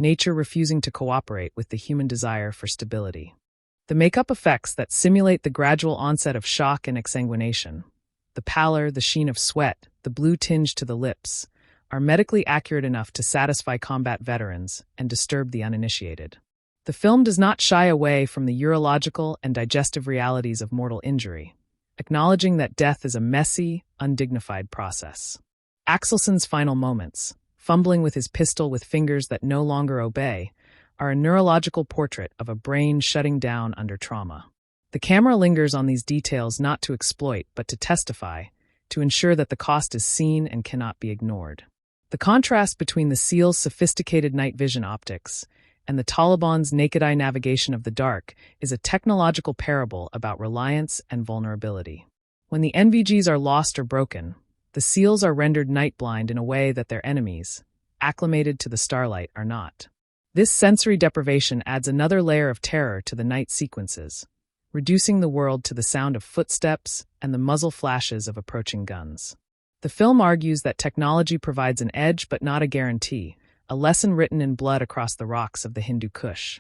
nature refusing to cooperate with the human desire for stability. The makeup effects that simulate the gradual onset of shock and exsanguination, the pallor, the sheen of sweat, the blue tinge to the lips, are medically accurate enough to satisfy combat veterans and disturb the uninitiated. The film does not shy away from the urological and digestive realities of mortal injury, acknowledging that death is a messy, undignified process. Axelson's final moments, fumbling with his pistol with fingers that no longer obey, are a neurological portrait of a brain shutting down under trauma. The camera lingers on these details not to exploit but to testify, to ensure that the cost is seen and cannot be ignored. The contrast between the SEALs' sophisticated night vision optics and the Taliban's naked-eye navigation of the dark is a technological parable about reliance and vulnerability. When the NVGs are lost or broken, the SEALs are rendered night-blind in a way that their enemies, acclimated to the starlight, are not. This sensory deprivation adds another layer of terror to the night sequences, reducing the world to the sound of footsteps and the muzzle flashes of approaching guns. The film argues that technology provides an edge but not a guarantee, a lesson written in blood across the rocks of the Hindu Kush.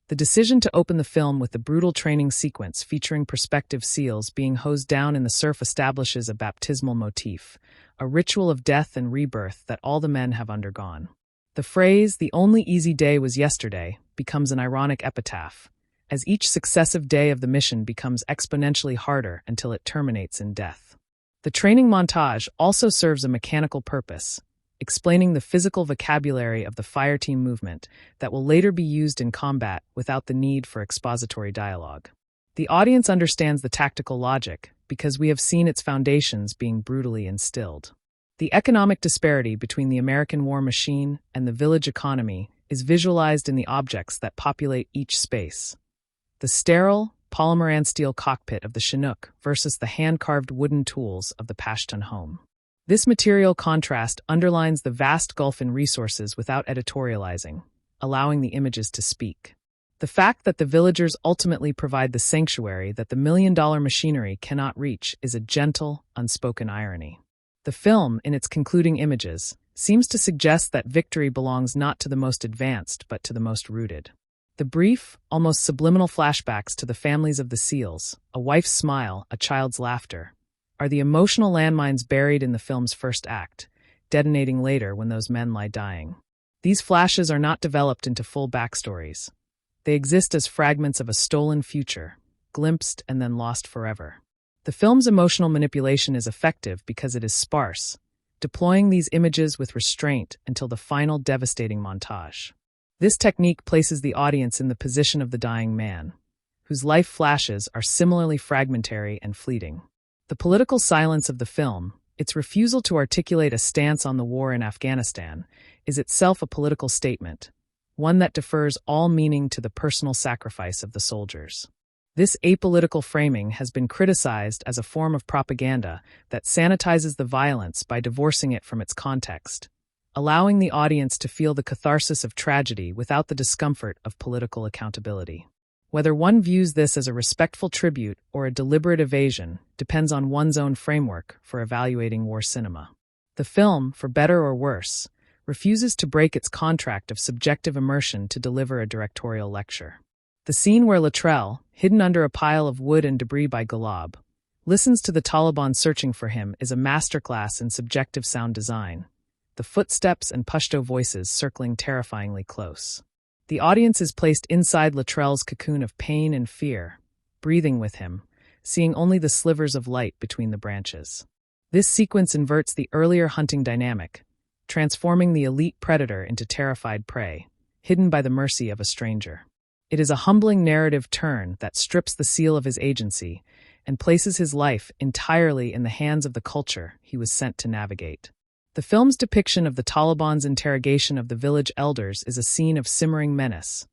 The decision to open the film with the brutal training sequence featuring prospective SEALs being hosed down in the surf establishes a baptismal motif, a ritual of death and rebirth that all the men have undergone. The phrase, "the only easy day was yesterday," becomes an ironic epitaph, as each successive day of the mission becomes exponentially harder until it terminates in death. The training montage also serves a mechanical purpose, explaining the physical vocabulary of the fireteam movement that will later be used in combat without the need for expository dialogue. The audience understands the tactical logic because we have seen its foundations being brutally instilled. The economic disparity between the American war machine and the village economy is visualized in the objects that populate each space. The sterile, polymer and steel cockpit of the Chinook versus the hand-carved wooden tools of the Pashtun home. This material contrast underlines the vast gulf in resources without editorializing, allowing the images to speak. The fact that the villagers ultimately provide the sanctuary that the million-dollar machinery cannot reach is a gentle, unspoken irony. The film, in its concluding images, seems to suggest that victory belongs not to the most advanced but to the most rooted. The brief, almost subliminal flashbacks to the families of the SEALs, a wife's smile, a child's laughter, are the emotional landmines buried in the film's first act, detonating later when those men lie dying. These flashes are not developed into full backstories. They exist as fragments of a stolen future, glimpsed and then lost forever. The film's emotional manipulation is effective because it is sparse, deploying these images with restraint until the final devastating montage. This technique places the audience in the position of the dying man, whose life flashes are similarly fragmentary and fleeting. The political silence of the film, its refusal to articulate a stance on the war in Afghanistan, is itself a political statement, one that defers all meaning to the personal sacrifice of the soldiers. This apolitical framing has been criticized as a form of propaganda that sanitizes the violence by divorcing it from its context, allowing the audience to feel the catharsis of tragedy without the discomfort of political accountability. Whether one views this as a respectful tribute or a deliberate evasion depends on one's own framework for evaluating war cinema. The film, for better or worse, refuses to break its contract of subjective immersion to deliver a directorial lecture. The scene where Luttrell, hidden under a pile of wood and debris by Ghalab, listens to the Taliban searching for him is a masterclass in subjective sound design, the footsteps and Pashto voices circling terrifyingly close. The audience is placed inside Luttrell's cocoon of pain and fear, breathing with him, seeing only the slivers of light between the branches. This sequence inverts the earlier hunting dynamic, transforming the elite predator into terrified prey, hidden by the mercy of a stranger. It is a humbling narrative turn that strips the seal of his agency and places his life entirely in the hands of the culture he was sent to navigate. The film's depiction of the Taliban's interrogation of the village elders is a scene of simmering menace,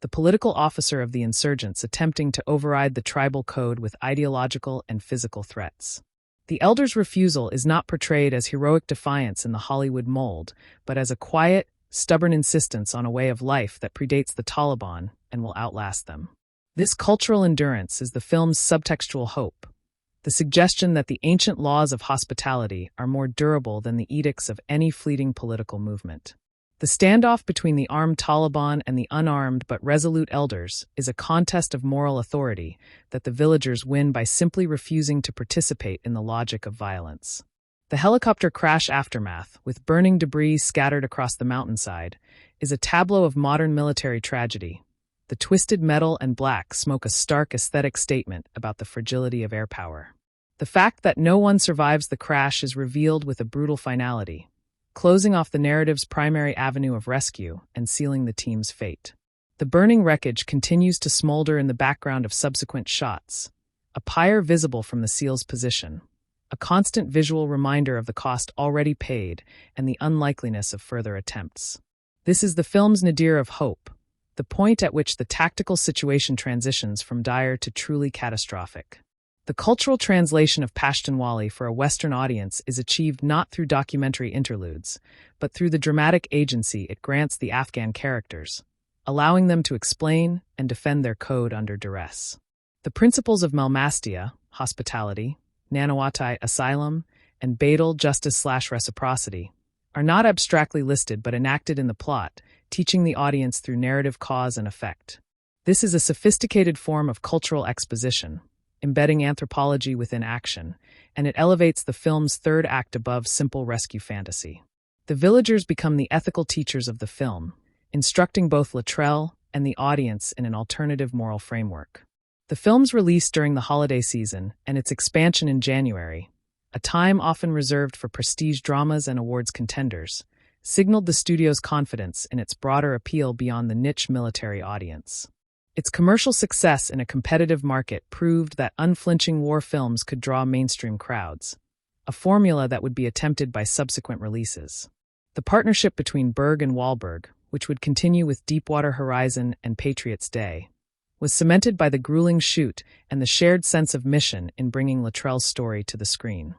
the political officer of the insurgents attempting to override the tribal code with ideological and physical threats. The elders' refusal is not portrayed as heroic defiance in the Hollywood mold, but as a quiet, stubborn insistence on a way of life that predates the Taliban and will outlast them. This cultural endurance is the film's subtextual hope, the suggestion that the ancient laws of hospitality are more durable than the edicts of any fleeting political movement. The standoff between the armed Taliban and the unarmed but resolute elders is a contest of moral authority that the villagers win by simply refusing to participate in the logic of violence. The helicopter crash aftermath, with burning debris scattered across the mountainside, is a tableau of modern military tragedy. The twisted metal and black smoke a stark aesthetic statement about the fragility of air power. The fact that no one survives the crash is revealed with a brutal finality, closing off the narrative's primary avenue of rescue and sealing the team's fate. The burning wreckage continues to smolder in the background of subsequent shots, a pyre visible from the SEAL's position, a constant visual reminder of the cost already paid and the unlikeliness of further attempts. This is the film's nadir of hope, the point at which the tactical situation transitions from dire to truly catastrophic. The cultural translation of Pashtunwali for a Western audience is achieved not through documentary interludes, but through the dramatic agency it grants the Afghan characters, allowing them to explain and defend their code under duress. The principles of Malmastia, hospitality, Nanawati, asylum, and Badal, justice/reciprocity, are not abstractly listed but enacted in the plot, teaching the audience through narrative cause and effect. This is a sophisticated form of cultural exposition, embedding anthropology within action, and it elevates the film's third act above simple rescue fantasy. The villagers become the ethical teachers of the film, instructing both Luttrell and the audience in an alternative moral framework. The film's release during the holiday season and its expansion in January, a time often reserved for prestige dramas and awards contenders, signaled the studio's confidence in its broader appeal beyond the niche military audience. Its commercial success in a competitive market proved that unflinching war films could draw mainstream crowds, a formula that would be attempted by subsequent releases. The partnership between Berg and Wahlberg, which would continue with Deepwater Horizon and Patriot's Day, was cemented by the grueling shoot and the shared sense of mission in bringing Luttrell's story to the screen.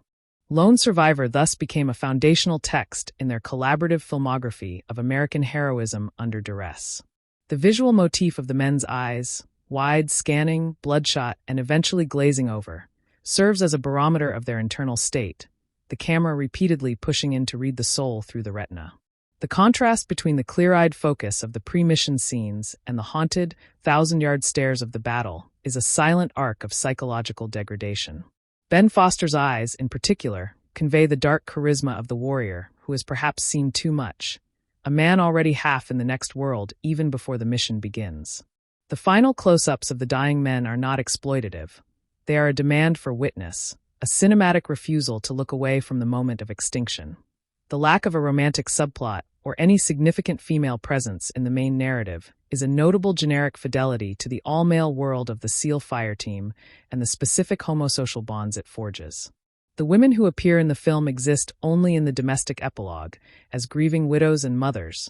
Lone Survivor thus became a foundational text in their collaborative filmography of American heroism under duress. The visual motif of the men's eyes, wide, scanning, bloodshot, and eventually glazing over, serves as a barometer of their internal state, the camera repeatedly pushing in to read the soul through the retina. The contrast between the clear-eyed focus of the pre-mission scenes and the haunted, thousand-yard stares of the battle is a silent arc of psychological degradation. Ben Foster's eyes, in particular, convey the dark charisma of the warrior who has perhaps seen too much, a man already half in the next world even before the mission begins. The final close-ups of the dying men are not exploitative. They are a demand for witness, a cinematic refusal to look away from the moment of extinction. The lack of a romantic subplot or any significant female presence in the main narrative is a notable generic fidelity to the all-male world of the SEAL fire team and the specific homosocial bonds it forges. The women who appear in the film exist only in the domestic epilogue, as grieving widows and mothers,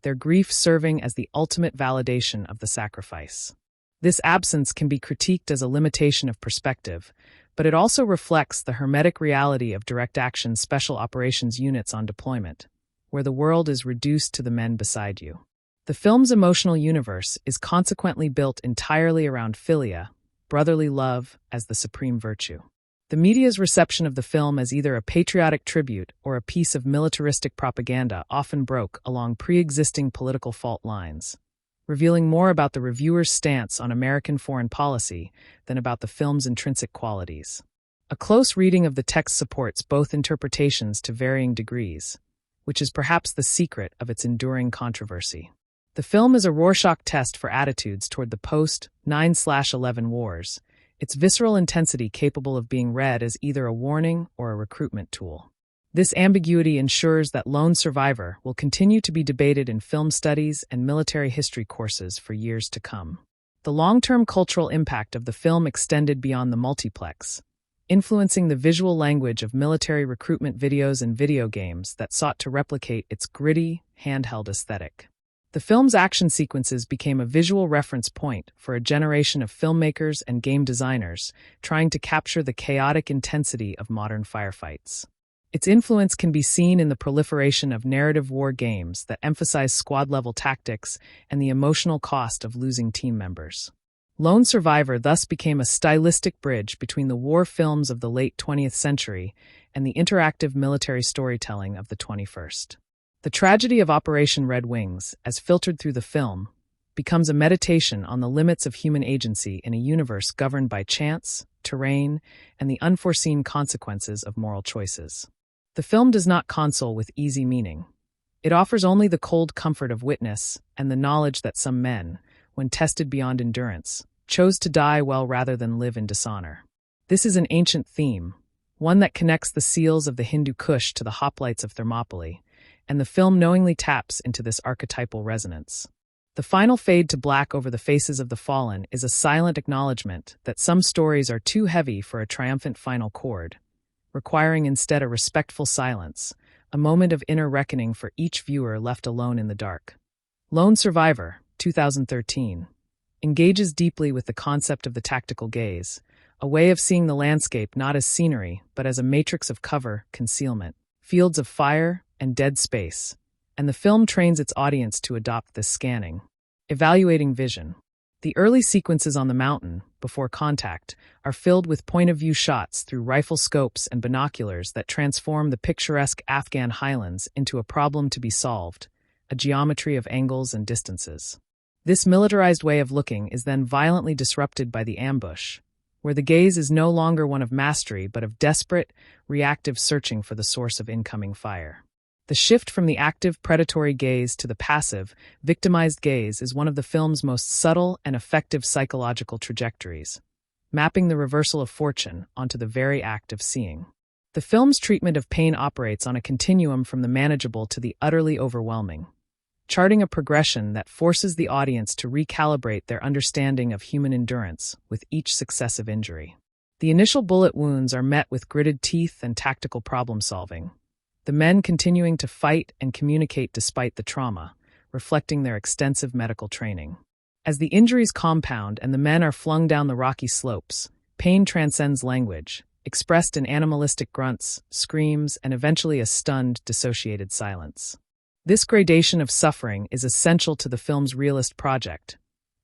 their grief serving as the ultimate validation of the sacrifice. This absence can be critiqued as a limitation of perspective, but it also reflects the hermetic reality of direct action special operations units on deployment, where the world is reduced to the men beside you. The film's emotional universe is consequently built entirely around philia, brotherly love, as the supreme virtue. The media's reception of the film as either a patriotic tribute or a piece of militaristic propaganda often broke along pre-existing political fault lines, revealing more about the reviewer's stance on American foreign policy than about the film's intrinsic qualities. A close reading of the text supports both interpretations to varying degrees, which is perhaps the secret of its enduring controversy. The film is a Rorschach test for attitudes toward the post-9/11 wars, its visceral intensity capable of being read as either a warning or a recruitment tool. This ambiguity ensures that Lone Survivor will continue to be debated in film studies and military history courses for years to come. The long-term cultural impact of the film extended beyond the multiplex, influencing the visual language of military recruitment videos and video games that sought to replicate its gritty, handheld aesthetic. The film's action sequences became a visual reference point for a generation of filmmakers and game designers trying to capture the chaotic intensity of modern firefights. Its influence can be seen in the proliferation of narrative war games that emphasize squad-level tactics and the emotional cost of losing team members. Lone Survivor thus became a stylistic bridge between the war films of the late 20th century and the interactive military storytelling of the 21st. The tragedy of Operation Red Wings, as filtered through the film, becomes a meditation on the limits of human agency in a universe governed by chance, terrain, and the unforeseen consequences of moral choices. The film does not console with easy meaning. It offers only the cold comfort of witness and the knowledge that some men, when tested beyond endurance, chose to die well rather than live in dishonor. This is an ancient theme, one that connects the seals of the Hindu Kush to the hoplites of Thermopylae, and the film knowingly taps into this archetypal resonance. The final fade to black over the faces of the fallen is a silent acknowledgement that some stories are too heavy for a triumphant final chord, requiring instead a respectful silence, a moment of inner reckoning for each viewer left alone in the dark. Lone Survivor, 2013, engages deeply with the concept of the tactical gaze, a way of seeing the landscape not as scenery but as a matrix of cover, concealment, fields of fire, and dead space, and the film trains its audience to adopt this scanning. Evaluating vision. The early sequences on the mountain, before contact, are filled with point-of-view shots through rifle scopes and binoculars that transform the picturesque Afghan highlands into a problem to be solved, a geometry of angles and distances. This militarized way of looking is then violently disrupted by the ambush, where the gaze is no longer one of mastery but of desperate, reactive searching for the source of incoming fire. The shift from the active predatory gaze to the passive, victimized gaze is one of the film's most subtle and effective psychological trajectories, mapping the reversal of fortune onto the very act of seeing. The film's treatment of pain operates on a continuum from the manageable to the utterly overwhelming, charting a progression that forces the audience to recalibrate their understanding of human endurance with each successive injury. The initial bullet wounds are met with gritted teeth and tactical problem-solving, the men continuing to fight and communicate despite the trauma, reflecting their extensive medical training. As the injuries compound and the men are flung down the rocky slopes, pain transcends language, expressed in animalistic grunts, screams, and eventually a stunned, dissociated silence. This gradation of suffering is essential to the film's realist project,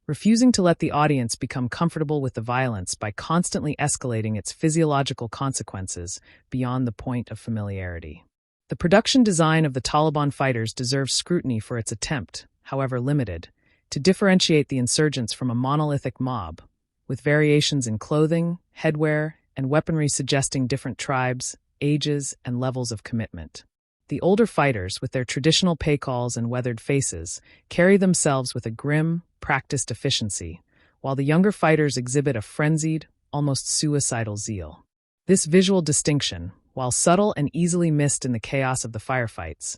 refusing to let the audience become comfortable with the violence by constantly escalating its physiological consequences beyond the point of familiarity. The production design of the Taliban fighters deserves scrutiny for its attempt, however limited, to differentiate the insurgents from a monolithic mob, with variations in clothing, headwear, and weaponry suggesting different tribes, ages, and levels of commitment. The older fighters, with their traditional pay-calls and weathered faces, carry themselves with a grim, practiced efficiency, while the younger fighters exhibit a frenzied, almost suicidal zeal. This visual distinction, while subtle and easily missed in the chaos of the firefights,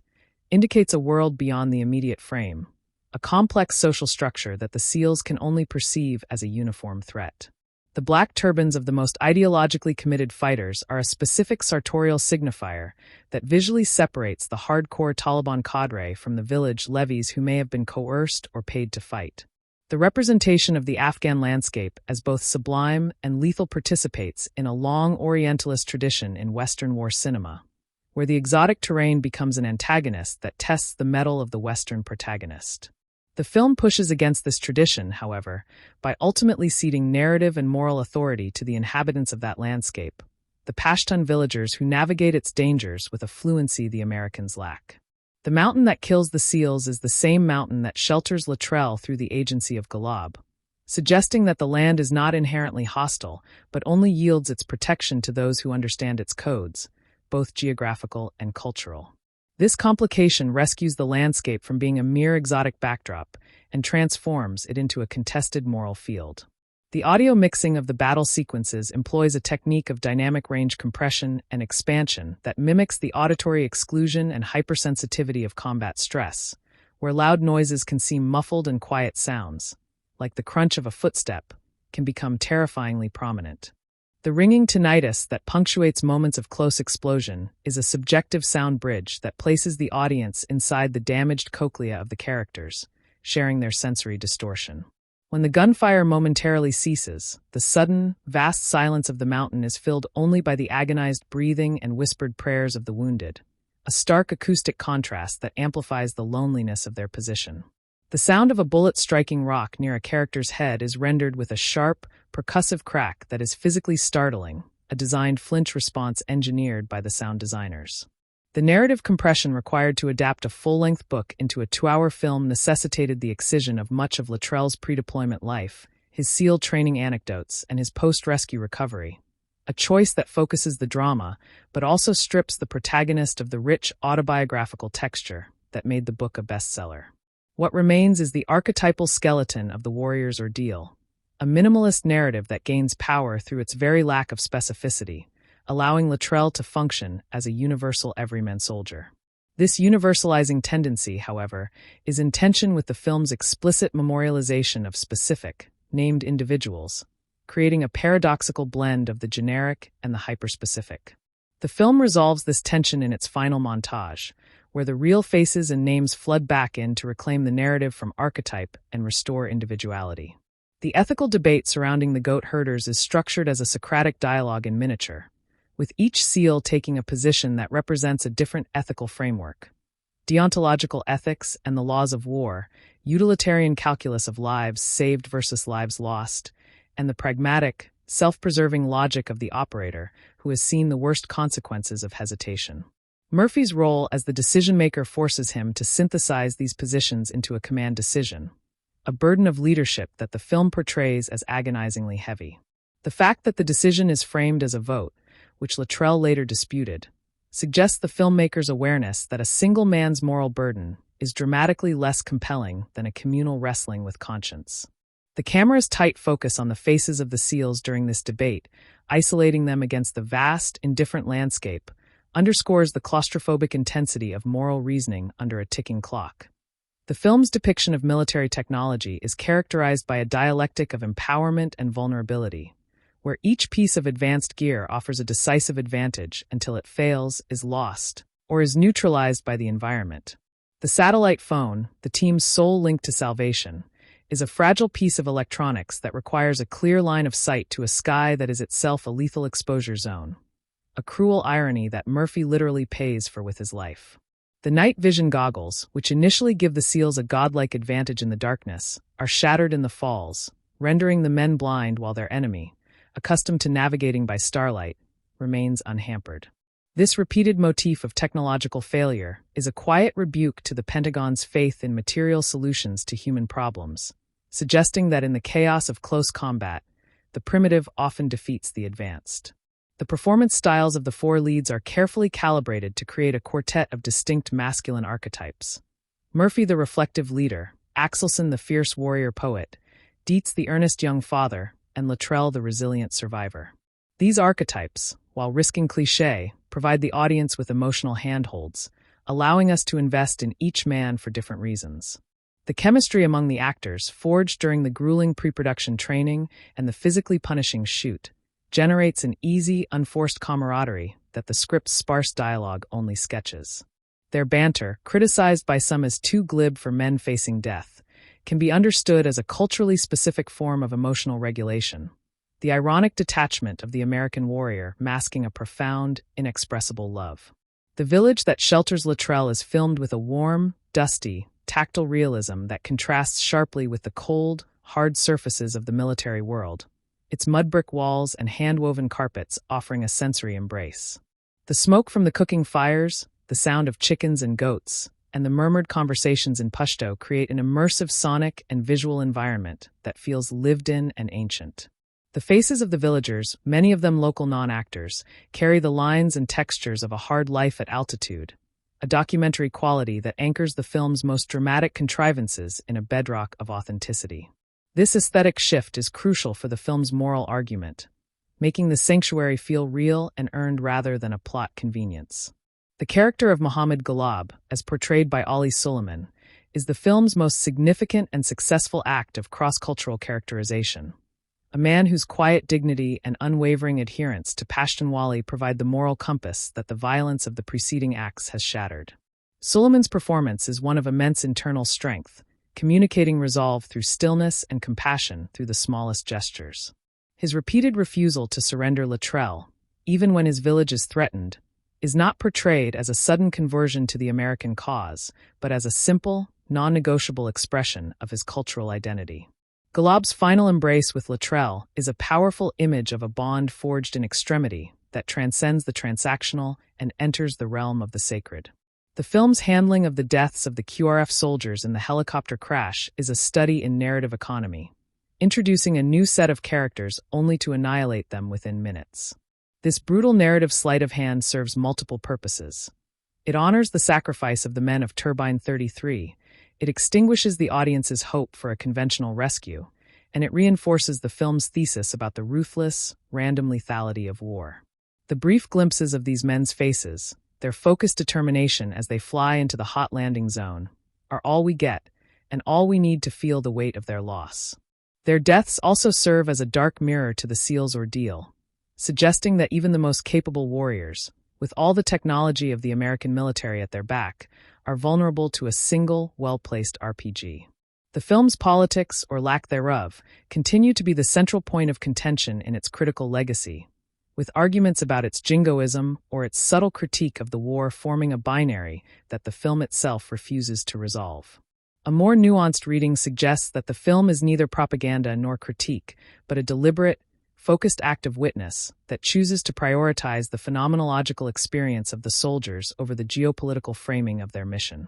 indicates a world beyond the immediate frame, a complex social structure that the SEALs can only perceive as a uniform threat. The black turbans of the most ideologically committed fighters are a specific sartorial signifier that visually separates the hardcore Taliban cadre from the village levies who may have been coerced or paid to fight. The representation of the Afghan landscape as both sublime and lethal participates in a long Orientalist tradition in Western war cinema, where the exotic terrain becomes an antagonist that tests the mettle of the Western protagonist. The film pushes against this tradition, however, by ultimately ceding narrative and moral authority to the inhabitants of that landscape, the Pashtun villagers who navigate its dangers with a fluency the Americans lack. The mountain that kills the SEALs is the same mountain that shelters Luttrell through the agency of Ghalab, suggesting that the land is not inherently hostile, but only yields its protection to those who understand its codes, both geographical and cultural. This complication rescues the landscape from being a mere exotic backdrop and transforms it into a contested moral field. The audio mixing of the battle sequences employs a technique of dynamic range compression and expansion that mimics the auditory exclusion and hypersensitivity of combat stress, where loud noises can seem muffled and quiet sounds, like the crunch of a footstep, can become terrifyingly prominent. The ringing tinnitus that punctuates moments of close explosion is a subjective sound bridge that places the audience inside the damaged cochlea of the characters, sharing their sensory distortion. When the gunfire momentarily ceases, the sudden, vast silence of the mountain is filled only by the agonized breathing and whispered prayers of the wounded, a stark acoustic contrast that amplifies the loneliness of their position. The sound of a bullet striking rock near a character's head is rendered with a sharp, percussive crack that is physically startling, a designed flinch response engineered by the sound designers. The narrative compression required to adapt a full-length book into a 2-hour film necessitated the excision of much of Luttrell's pre-deployment life, his SEAL training anecdotes, and his post-rescue recovery, a choice that focuses the drama but also strips the protagonist of the rich autobiographical texture that made the book a bestseller. What remains is the archetypal skeleton of the warrior's ordeal, a minimalist narrative that gains power through its very lack of specificity, allowing Luttrell to function as a universal everyman soldier. This universalizing tendency, however, is in tension with the film's explicit memorialization of specific, named individuals, creating a paradoxical blend of the generic and the hyperspecific. The film resolves this tension in its final montage, where the real faces and names flood back in to reclaim the narrative from archetype and restore individuality. The ethical debate surrounding the goat herders is structured as a Socratic dialogue in miniature, with each SEAL taking a position that represents a different ethical framework: deontological ethics and the laws of war, utilitarian calculus of lives saved versus lives lost, and the pragmatic, self-preserving logic of the operator who has seen the worst consequences of hesitation. Murphy's role as the decision-maker forces him to synthesize these positions into a command decision, a burden of leadership that the film portrays as agonizingly heavy. The fact that the decision is framed as a vote, which Luttrell later disputed, suggests the filmmaker's awareness that a single man's moral burden is dramatically less compelling than a communal wrestling with conscience. The camera's tight focus on the faces of the SEALs during this debate, isolating them against the vast, indifferent landscape, underscores the claustrophobic intensity of moral reasoning under a ticking clock. The film's depiction of military technology is characterized by a dialectic of empowerment and vulnerability, where each piece of advanced gear offers a decisive advantage until it fails, is lost, or is neutralized by the environment. The satellite phone, the team's sole link to salvation, is a fragile piece of electronics that requires a clear line of sight to a sky that is itself a lethal exposure zone, a cruel irony that Murphy literally pays for with his life. The night vision goggles, which initially give the SEALs a godlike advantage in the darkness, are shattered in the falls, rendering the men blind while their enemy, accustomed to navigating by starlight, remains unhampered. This repeated motif of technological failure is a quiet rebuke to the Pentagon's faith in material solutions to human problems, suggesting that in the chaos of close combat, the primitive often defeats the advanced. The performance styles of the four leads are carefully calibrated to create a quartet of distinct masculine archetypes. Murphy the reflective leader, Axelson the fierce warrior poet, Dietz the earnest young father, and Luttrell the resilient survivor. These archetypes, while risking cliché, provide the audience with emotional handholds, allowing us to invest in each man for different reasons. The chemistry among the actors, forged during the grueling pre-production training and the physically punishing shoot, generates an easy, unforced camaraderie that the script's sparse dialogue only sketches. Their banter, criticized by some as too glib for men facing death, can be understood as a culturally specific form of emotional regulation, the ironic detachment of the American warrior masking a profound, inexpressible love. The village that shelters Luttrell is filmed with a warm, dusty, tactile realism that contrasts sharply with the cold, hard surfaces of the military world, its mud-brick walls and hand-woven carpets offering a sensory embrace. The smoke from the cooking fires, the sound of chickens and goats, and the murmured conversations in Pashto create an immersive sonic and visual environment that feels lived in and ancient. The faces of the villagers, many of them local non-actors, carry the lines and textures of a hard life at altitude, a documentary quality that anchors the film's most dramatic contrivances in a bedrock of authenticity. This aesthetic shift is crucial for the film's moral argument, making the sanctuary feel real and earned rather than a plot convenience. The character of Muhammad Ghalib, as portrayed by Ali Suleiman, is the film's most significant and successful act of cross-cultural characterization. A man whose quiet dignity and unwavering adherence to Pashtunwali provide the moral compass that the violence of the preceding acts has shattered. Suleiman's performance is one of immense internal strength, communicating resolve through stillness and compassion through the smallest gestures. His repeated refusal to surrender Luttrell, even when his village is threatened, is not portrayed as a sudden conversion to the American cause, but as a simple, non-negotiable expression of his cultural identity. Ghalib's final embrace with Luttrell is a powerful image of a bond forged in extremity that transcends the transactional and enters the realm of the sacred. The film's handling of the deaths of the QRF soldiers in the helicopter crash is a study in narrative economy, introducing a new set of characters only to annihilate them within minutes. This brutal narrative sleight of hand serves multiple purposes. It honors the sacrifice of the men of Turbine 33, it extinguishes the audience's hope for a conventional rescue, and it reinforces the film's thesis about the ruthless, random lethality of war. The brief glimpses of these men's faces, their focused determination as they fly into the hot landing zone, are all we get, and all we need to feel the weight of their loss. Their deaths also serve as a dark mirror to the SEALs' ordeal, suggesting that even the most capable warriors, with all the technology of the American military at their back, are vulnerable to a single, well-placed RPG. The film's politics, or lack thereof, continue to be the central point of contention in its critical legacy, with arguments about its jingoism or its subtle critique of the war forming a binary that the film itself refuses to resolve. A more nuanced reading suggests that the film is neither propaganda nor critique, but a deliberate, focused act of witness that chooses to prioritize the phenomenological experience of the soldiers over the geopolitical framing of their mission.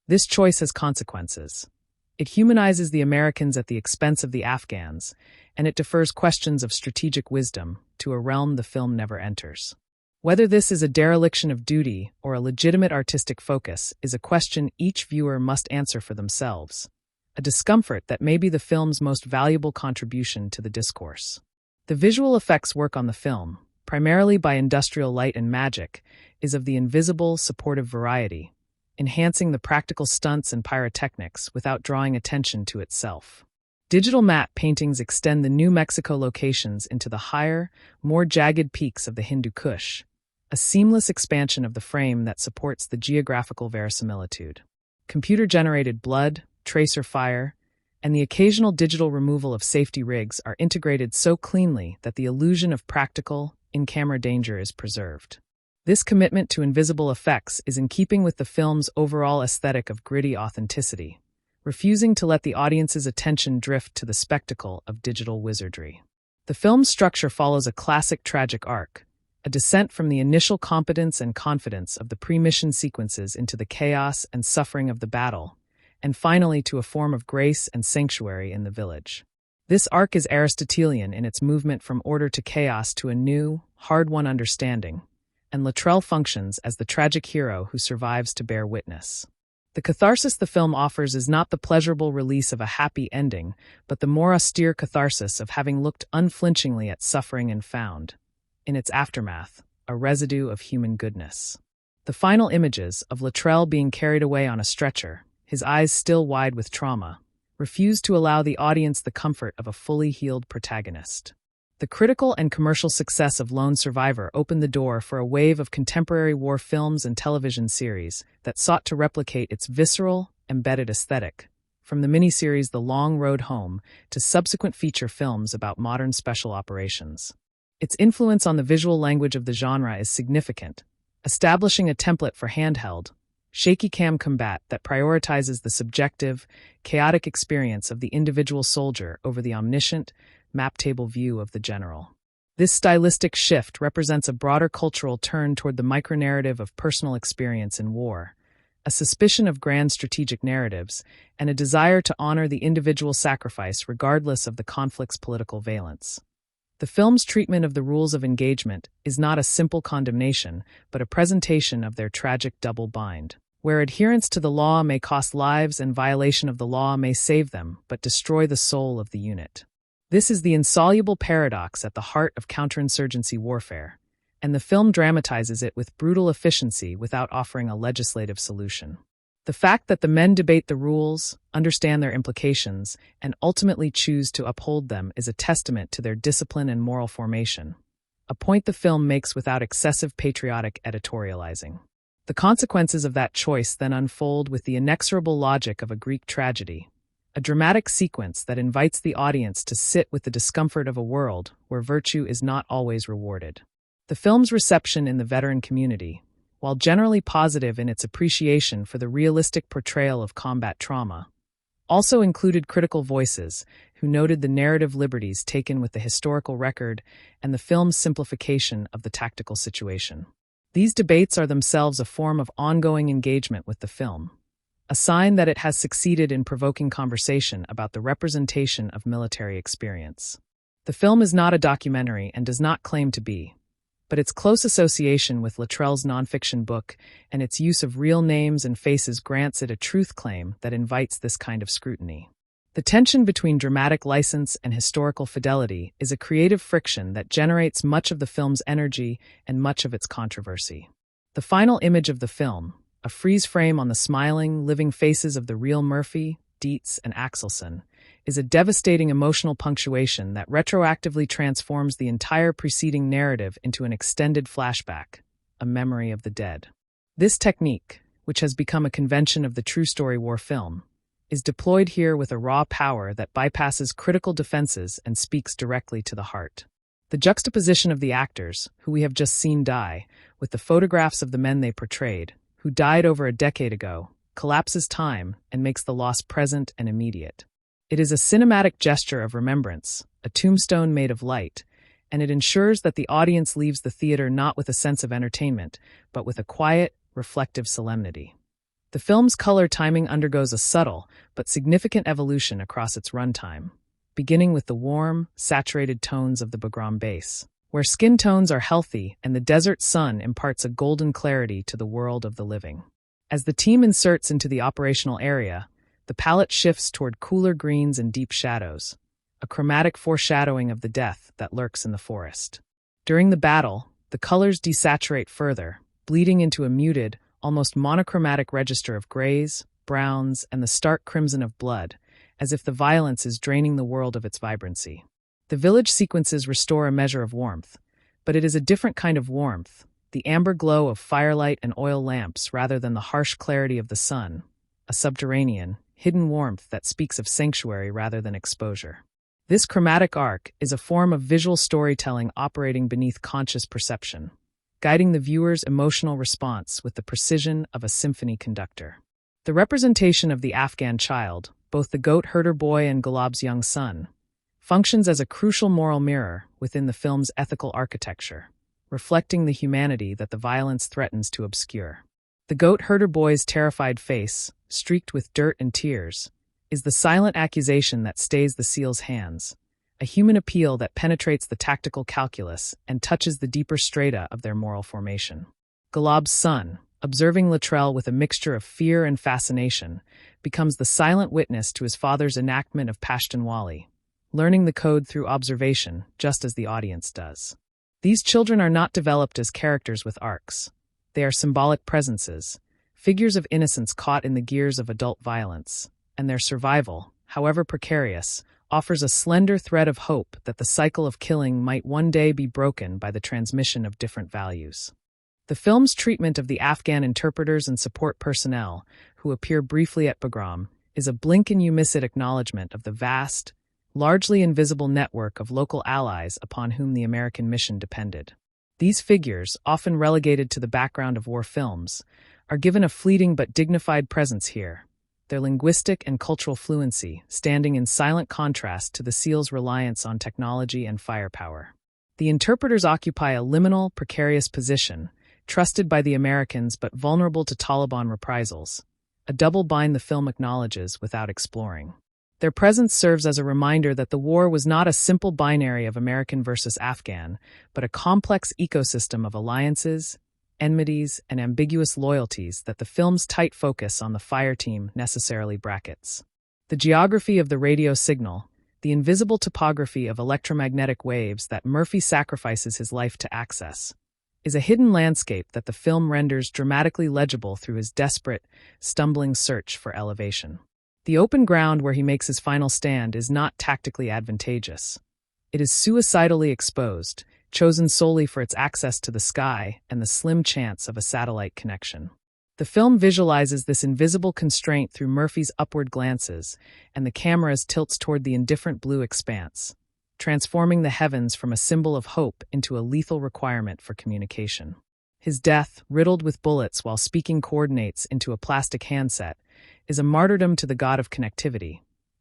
This choice has consequences. It humanizes the Americans at the expense of the Afghans, and it defers questions of strategic wisdom to a realm the film never enters. Whether this is a dereliction of duty or a legitimate artistic focus is a question each viewer must answer for themselves, a discomfort that may be the film's most valuable contribution to the discourse. The visual effects work on the film, primarily by industrial light and magic, is of the invisible, supportive variety, enhancing the practical stunts and pyrotechnics without drawing attention to itself. Digital matte paintings extend the New Mexico locations into the higher, more jagged peaks of the Hindu Kush, a seamless expansion of the frame that supports the geographical verisimilitude. Computer-generated blood, tracer fire, and the occasional digital removal of safety rigs are integrated so cleanly that the illusion of practical, in-camera danger is preserved. This commitment to invisible effects is in keeping with the film's overall aesthetic of gritty authenticity, refusing to let the audience's attention drift to the spectacle of digital wizardry. The film's structure follows a classic tragic arc, a descent from the initial competence and confidence of the pre-mission sequences into the chaos and suffering of the battle, and finally to a form of grace and sanctuary in the village. This arc is Aristotelian in its movement from order to chaos to a new, hard-won understanding, and Luttrell functions as the tragic hero who survives to bear witness. The catharsis the film offers is not the pleasurable release of a happy ending, but the more austere catharsis of having looked unflinchingly at suffering and found, in its aftermath, a residue of human goodness. The final images of Luttrell being carried away on a stretcher, his eyes still wide with trauma, refuse to allow the audience the comfort of a fully healed protagonist. The critical and commercial success of Lone Survivor opened the door for a wave of contemporary war films and television series that sought to replicate its visceral, embedded aesthetic, from the miniseries The Long Road Home to subsequent feature films about modern special operations. Its influence on the visual language of the genre is significant, establishing a template for handheld, shaky cam combat that prioritizes the subjective, chaotic experience of the individual soldier over the omniscient, map-table view of the general. This stylistic shift represents a broader cultural turn toward the micronarrative of personal experience in war, a suspicion of grand strategic narratives, and a desire to honor the individual sacrifice regardless of the conflict's political valence. The film's treatment of the rules of engagement is not a simple condemnation, but a presentation of their tragic double bind, where adherence to the law may cost lives and violation of the law may save them, but destroy the soul of the unit. This is the insoluble paradox at the heart of counterinsurgency warfare, and the film dramatizes it with brutal efficiency without offering a legislative solution. The fact that the men debate the rules, understand their implications, and ultimately choose to uphold them is a testament to their discipline and moral formation, a point the film makes without excessive patriotic editorializing. The consequences of that choice then unfold with the inexorable logic of a Greek tragedy, a dramatic sequence that invites the audience to sit with the discomfort of a world where virtue is not always rewarded. The film's reception in the veteran community, while generally positive in its appreciation for the realistic portrayal of combat trauma, also included critical voices who noted the narrative liberties taken with the historical record and the film's simplification of the tactical situation. These debates are themselves a form of ongoing engagement with the film, a sign that it has succeeded in provoking conversation about the representation of military experience. The film is not a documentary and does not claim to be, but its close association with Luttrell's nonfiction book and its use of real names and faces grants it a truth claim that invites this kind of scrutiny. The tension between dramatic license and historical fidelity is a creative friction that generates much of the film's energy and much of its controversy. The final image of the film, a freeze frame on the smiling, living faces of the real Murphy, Dietz, and Axelson, is a devastating emotional punctuation that retroactively transforms the entire preceding narrative into an extended flashback, a memory of the dead. This technique, which has become a convention of the true story war film, is deployed here with a raw power that bypasses critical defenses and speaks directly to the heart. The juxtaposition of the actors, who we have just seen die, with the photographs of the men they portrayed, who died over a decade ago, collapses time and makes the loss present and immediate. It is a cinematic gesture of remembrance, a tombstone made of light, and it ensures that the audience leaves the theater not with a sense of entertainment, but with a quiet, reflective solemnity. The film's color timing undergoes a subtle but significant evolution across its runtime, beginning with the warm, saturated tones of the Bagram bass, where skin tones are healthy and the desert sun imparts a golden clarity to the world of the living. As the team inserts into the operational area, the palette shifts toward cooler greens and deep shadows, a chromatic foreshadowing of the death that lurks in the forest. During the battle, the colors desaturate further, bleeding into a muted, almost monochromatic register of grays, browns, and the stark crimson of blood, as if the violence is draining the world of its vibrancy. The village sequences restore a measure of warmth, but it is a different kind of warmth, the amber glow of firelight and oil lamps rather than the harsh clarity of the sun, a subterranean, hidden warmth that speaks of sanctuary rather than exposure. This chromatic arc is a form of visual storytelling operating beneath conscious perception, guiding the viewer's emotional response with the precision of a symphony conductor. The representation of the Afghan child, both the goat herder boy and Gulab's young son, functions as a crucial moral mirror within the film's ethical architecture, reflecting the humanity that the violence threatens to obscure. The goat herder boy's terrified face, streaked with dirt and tears, is the silent accusation that stays the SEAL's hands, a human appeal that penetrates the tactical calculus and touches the deeper strata of their moral formation. Golob's son, observing Luttrell with a mixture of fear and fascination, becomes the silent witness to his father's enactment of Pashtunwali, learning the code through observation, just as the audience does. These children are not developed as characters with arcs. They are symbolic presences, figures of innocence caught in the gears of adult violence, and their survival, however precarious, offers a slender thread of hope that the cycle of killing might one day be broken by the transmission of different values. The film's treatment of the Afghan interpreters and support personnel, who appear briefly at Bagram, is a blink-and-you-miss-it acknowledgement of the vast, largely invisible network of local allies upon whom the American mission depended. These figures, often relegated to the background of war films, are given a fleeting but dignified presence here, their linguistic and cultural fluency standing in silent contrast to the SEALs' reliance on technology and firepower. The interpreters occupy a liminal, precarious position, trusted by the Americans but vulnerable to Taliban reprisals, a double bind the film acknowledges without exploring. Their presence serves as a reminder that the war was not a simple binary of American versus Afghan, but a complex ecosystem of alliances, enmities, and ambiguous loyalties that the film's tight focus on the fire team necessarily brackets. The geography of the radio signal, the invisible topography of electromagnetic waves that Murphy sacrifices his life to access, is a hidden landscape that the film renders dramatically legible through his desperate, stumbling search for elevation. The open ground where he makes his final stand is not tactically advantageous. It is suicidally exposed, chosen solely for its access to the sky and the slim chance of a satellite connection. The film visualizes this invisible constraint through Murphy's upward glances, and the camera's tilts toward the indifferent blue expanse, transforming the heavens from a symbol of hope into a lethal requirement for communication. His death, riddled with bullets while speaking coordinates into a plastic handset, is a martyrdom to the god of connectivity,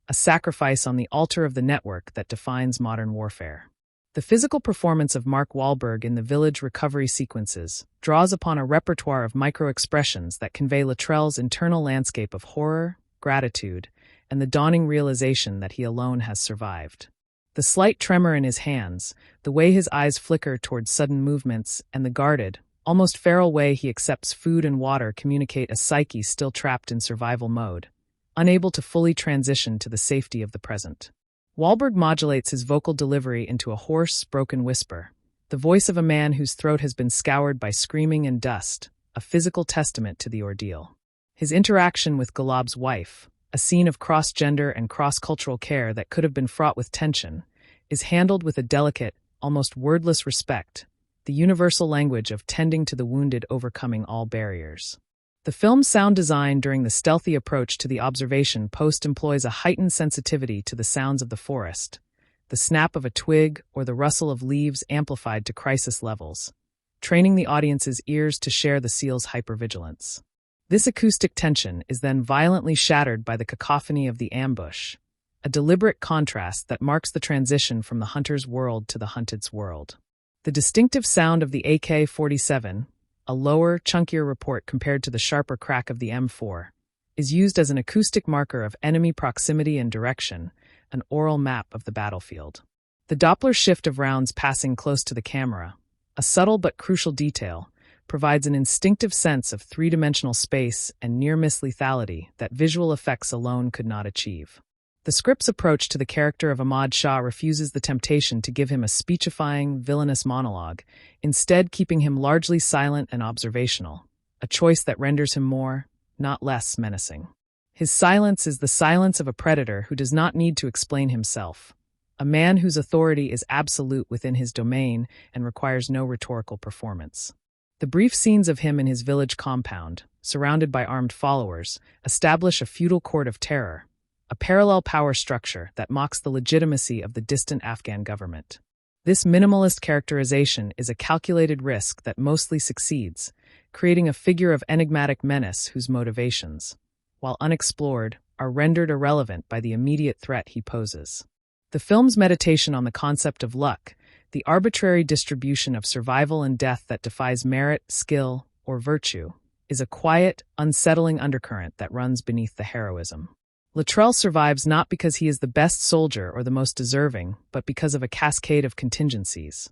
a sacrifice on the altar of the network that defines modern warfare. The physical performance of Mark Wahlberg in the village recovery sequences draws upon a repertoire of micro-expressions that convey Luttrell's internal landscape of horror, gratitude, and the dawning realization that he alone has survived. The slight tremor in his hands, the way his eyes flicker toward sudden movements, and the guarded, almost feral way he accepts food and water communicate a psyche still trapped in survival mode, unable to fully transition to the safety of the present. Wahlberg modulates his vocal delivery into a hoarse, broken whisper, the voice of a man whose throat has been scoured by screaming and dust, a physical testament to the ordeal. His interaction with Golob's wife, a scene of cross-gender and cross-cultural care that could have been fraught with tension, is handled with a delicate, almost wordless respect, the universal language of tending to the wounded overcoming all barriers. The film's sound design during the stealthy approach to the observation post employs a heightened sensitivity to the sounds of the forest, the snap of a twig or the rustle of leaves amplified to crisis levels, training the audience's ears to share the SEAL's hypervigilance. This acoustic tension is then violently shattered by the cacophony of the ambush, a deliberate contrast that marks the transition from the hunter's world to the hunted's world. The distinctive sound of the AK-47, a lower, chunkier report compared to the sharper crack of the M4, is used as an acoustic marker of enemy proximity and direction, an oral map of the battlefield. The Doppler shift of rounds passing close to the camera, a subtle but crucial detail, provides an instinctive sense of three-dimensional space and near-miss lethality that visual effects alone could not achieve. The script's approach to the character of Ahmad Shah refuses the temptation to give him a speechifying, villainous monologue, instead keeping him largely silent and observational, a choice that renders him more, not less, menacing. His silence is the silence of a predator who does not need to explain himself, a man whose authority is absolute within his domain and requires no rhetorical performance. The brief scenes of him in his village compound, surrounded by armed followers, establish a feudal court of terror, a parallel power structure that mocks the legitimacy of the distant Afghan government. This minimalist characterization is a calculated risk that mostly succeeds, creating a figure of enigmatic menace whose motivations, while unexplored, are rendered irrelevant by the immediate threat he poses. The film's meditation on the concept of luck, the arbitrary distribution of survival and death that defies merit, skill, or virtue, is a quiet, unsettling undercurrent that runs beneath the heroism. Luttrell survives not because he is the best soldier or the most deserving, but because of a cascade of contingencies.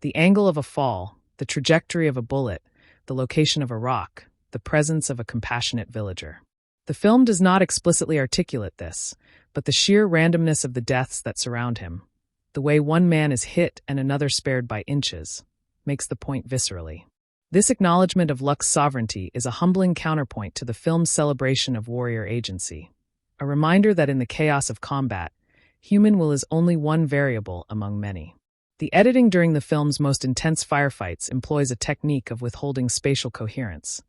The angle of a fall, the trajectory of a bullet, the location of a rock, the presence of a compassionate villager. The film does not explicitly articulate this, but the sheer randomness of the deaths that surround him, the way one man is hit and another spared by inches, makes the point viscerally. This acknowledgement of luck's sovereignty is a humbling counterpoint to the film's celebration of warrior agency, a reminder that in the chaos of combat, human will is only one variable among many. The editing during the film's most intense firefights employs a technique of withholding spatial coherence,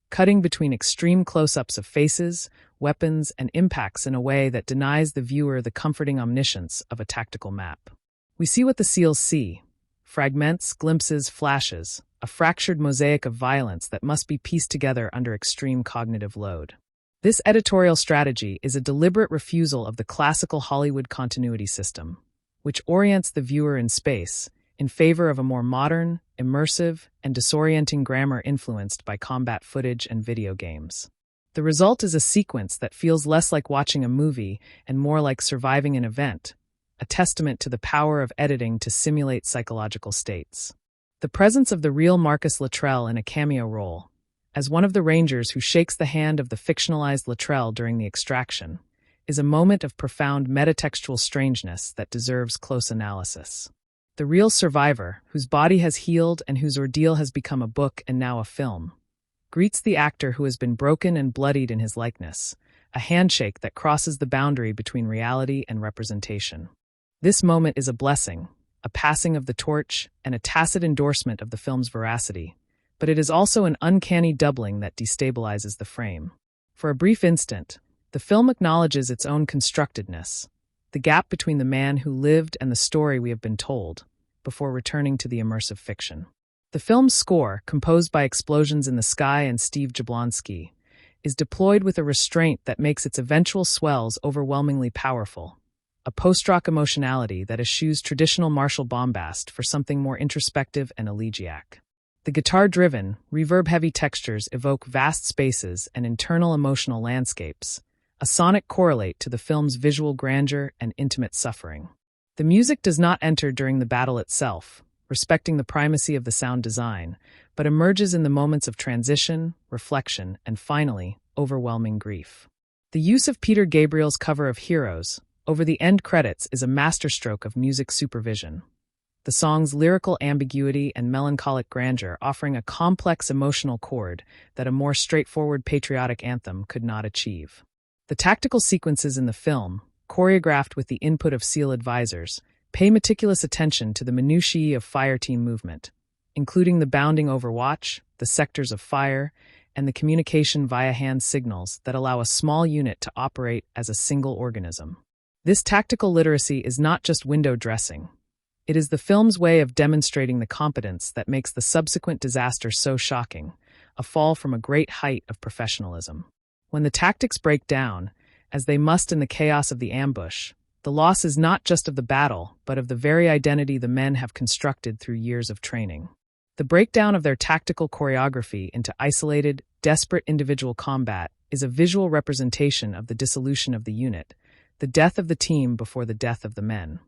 cutting between extreme close-ups of faces, weapons, and impacts in a way that denies the viewer the comforting omniscience of a tactical map. We see what the SEALs see: fragments, glimpses, flashes, a fractured mosaic of violence that must be pieced together under extreme cognitive load. This editorial strategy is a deliberate refusal of the classical Hollywood continuity system, which orients the viewer in space, in favor of a more modern, immersive, and disorienting grammar influenced by combat footage and video games. The result is a sequence that feels less like watching a movie and more like surviving an event, a testament to the power of editing to simulate psychological states. The presence of the real Marcus Luttrell in a cameo role, as one of the Rangers who shakes the hand of the fictionalized Luttrell during the extraction, is a moment of profound metatextual strangeness that deserves close analysis. The real survivor, whose body has healed and whose ordeal has become a book and now a film, greets the actor who has been broken and bloodied in his likeness, a handshake that crosses the boundary between reality and representation. This moment is a blessing, a passing of the torch, and a tacit endorsement of the film's veracity, but it is also an uncanny doubling that destabilizes the frame. For a brief instant, the film acknowledges its own constructedness, the gap between the man who lived and the story we have been told, before returning to the immersive fiction. The film's score, composed by Explosions in the Sky and Steve Jablonsky, is deployed with a restraint that makes its eventual swells overwhelmingly powerful, a post-rock emotionality that eschews traditional martial bombast for something more introspective and elegiac. The guitar-driven, reverb-heavy textures evoke vast spaces and internal emotional landscapes, a sonic correlate to the film's visual grandeur and intimate suffering. The music does not enter during the battle itself, respecting the primacy of the sound design, but emerges in the moments of transition, reflection, and finally, overwhelming grief. The use of Peter Gabriel's cover of Heroes over the end credits is a masterstroke of music supervision, the song's lyrical ambiguity and melancholic grandeur offering a complex emotional chord that a more straightforward patriotic anthem could not achieve. The tactical sequences in the film, choreographed with the input of SEAL advisors, pay meticulous attention to the minutiae of fireteam movement, including the bounding over watch, the sectors of fire, and the communication via hand signals that allow a small unit to operate as a single organism. This tactical literacy is not just window dressing. It is the film's way of demonstrating the competence that makes the subsequent disaster so shocking, a fall from a great height of professionalism. When the tactics break down, as they must in the chaos of the ambush, the loss is not just of the battle, but of the very identity the men have constructed through years of training. The breakdown of their tactical choreography into isolated, desperate individual combat is a visual representation of the dissolution of the unit, the death of the team before the death of the men.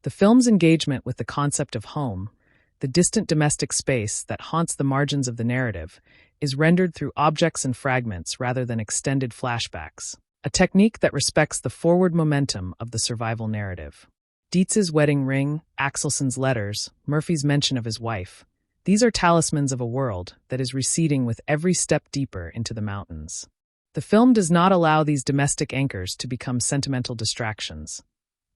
The film's engagement with the concept of home, the distant domestic space that haunts the margins of the narrative, is rendered through objects and fragments rather than extended flashbacks, a technique that respects the forward momentum of the survival narrative. Dietz's wedding ring, Axelson's letters, Murphy's mention of his wife, these are talismans of a world that is receding with every step deeper into the mountains. The film does not allow these domestic anchors to become sentimental distractions.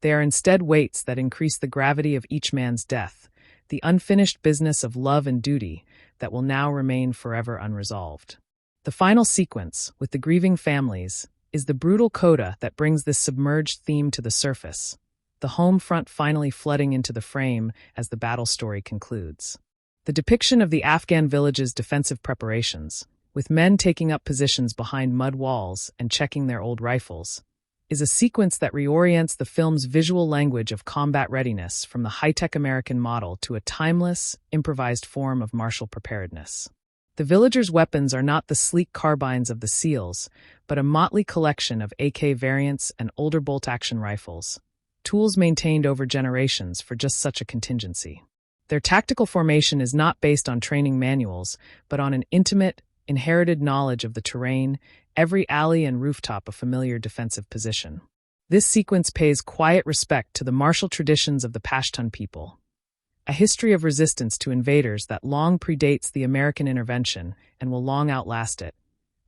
They are instead weights that increase the gravity of each man's death, the unfinished business of love and duty that will now remain forever unresolved. The final sequence, with the grieving families, is the brutal coda that brings this submerged theme to the surface, the home front finally flooding into the frame as the battle story concludes. The depiction of the Afghan village's defensive preparations, with men taking up positions behind mud walls and checking their old rifles, is a sequence that reorients the film's visual language of combat readiness from the high-tech American model to a timeless, improvised form of martial preparedness. The villagers' weapons are not the sleek carbines of the SEALs, but a motley collection of AK variants and older bolt-action rifles, tools maintained over generations for just such a contingency. Their tactical formation is not based on training manuals, but on an intimate, inherited knowledge of the terrain, every alley and rooftop a familiar defensive position. This sequence pays quiet respect to the martial traditions of the Pashtun people, a history of resistance to invaders that long predates the American intervention and will long outlast it,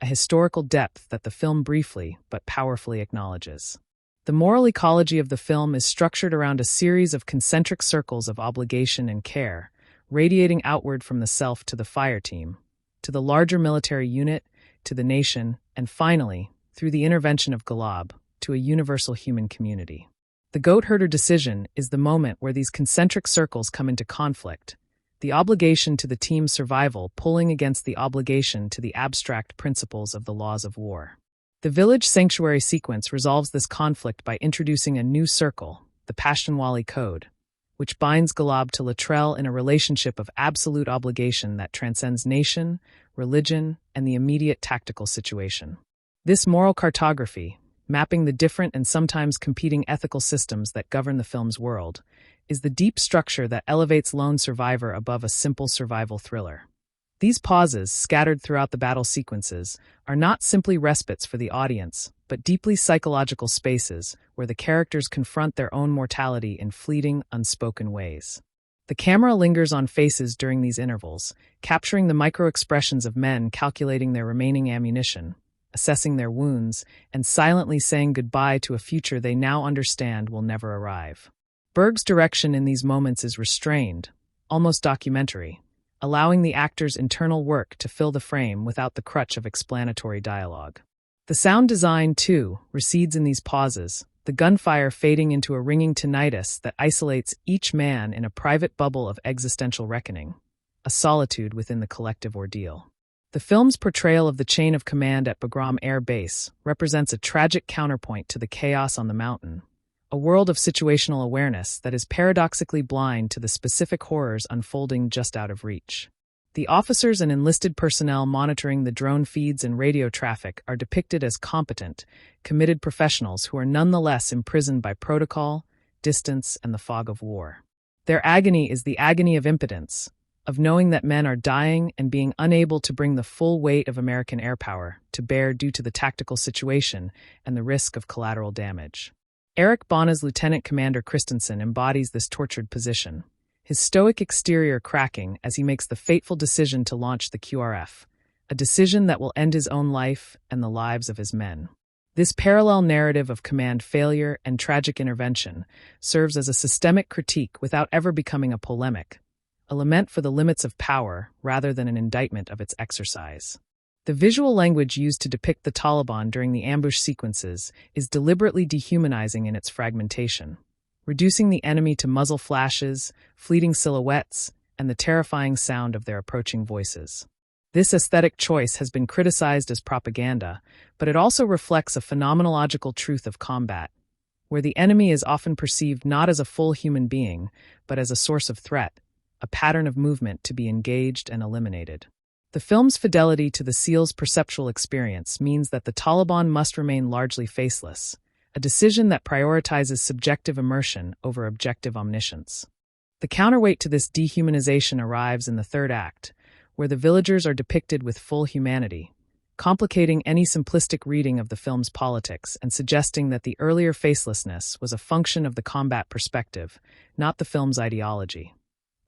a historical depth that the film briefly but powerfully acknowledges. The moral ecology of the film is structured around a series of concentric circles of obligation and care, radiating outward from the self to the fire team, to the larger military unit, to the nation, and finally, through the intervention of Ghalab, to a universal human community. The goat herder decision is the moment where these concentric circles come into conflict, the obligation to the team's survival pulling against the obligation to the abstract principles of the laws of war. The village sanctuary sequence resolves this conflict by introducing a new circle, the Pashtunwali Code, which binds Ghalab to Latrell in a relationship of absolute obligation that transcends nation, religion, and the immediate tactical situation. This moral cartography, mapping the different and sometimes competing ethical systems that govern the film's world, is the deep structure that elevates Lone Survivor above a simple survival thriller. These pauses, scattered throughout the battle sequences, are not simply respites for the audience, but deeply psychological spaces where the characters confront their own mortality in fleeting, unspoken ways. The camera lingers on faces during these intervals, capturing the micro-expressions of men calculating their remaining ammunition, assessing their wounds, and silently saying goodbye to a future they now understand will never arrive. Berg's direction in these moments is restrained, almost documentary, allowing the actors' internal work to fill the frame without the crutch of explanatory dialogue. The sound design, too, recedes in these pauses, the gunfire fading into a ringing tinnitus that isolates each man in a private bubble of existential reckoning, a solitude within the collective ordeal. The film's portrayal of the chain of command at Bagram Air Base represents a tragic counterpoint to the chaos on the mountain, a world of situational awareness that is paradoxically blind to the specific horrors unfolding just out of reach. The officers and enlisted personnel monitoring the drone feeds and radio traffic are depicted as competent, committed professionals who are nonetheless imprisoned by protocol, distance, and the fog of war. Their agony is the agony of impotence, of knowing that men are dying and being unable to bring the full weight of American air power to bear due to the tactical situation and the risk of collateral damage. Eric Bana's Lieutenant Commander Christensen embodies this tortured position, his stoic exterior cracking as he makes the fateful decision to launch the QRF, a decision that will end his own life and the lives of his men. This parallel narrative of command failure and tragic intervention serves as a systemic critique without ever becoming a polemic, a lament for the limits of power rather than an indictment of its exercise. The visual language used to depict the Taliban during the ambush sequences is deliberately dehumanizing in its fragmentation, reducing the enemy to muzzle flashes, fleeting silhouettes, and the terrifying sound of their approaching voices. This aesthetic choice has been criticized as propaganda, but it also reflects a phenomenological truth of combat, where the enemy is often perceived not as a full human being, but as a source of threat, a pattern of movement to be engaged and eliminated. The film's fidelity to the SEAL's perceptual experience means that the Taliban must remain largely faceless, a decision that prioritizes subjective immersion over objective omniscience. The counterweight to this dehumanization arrives in the third act, where the villagers are depicted with full humanity, complicating any simplistic reading of the film's politics and suggesting that the earlier facelessness was a function of the combat perspective, not the film's ideology.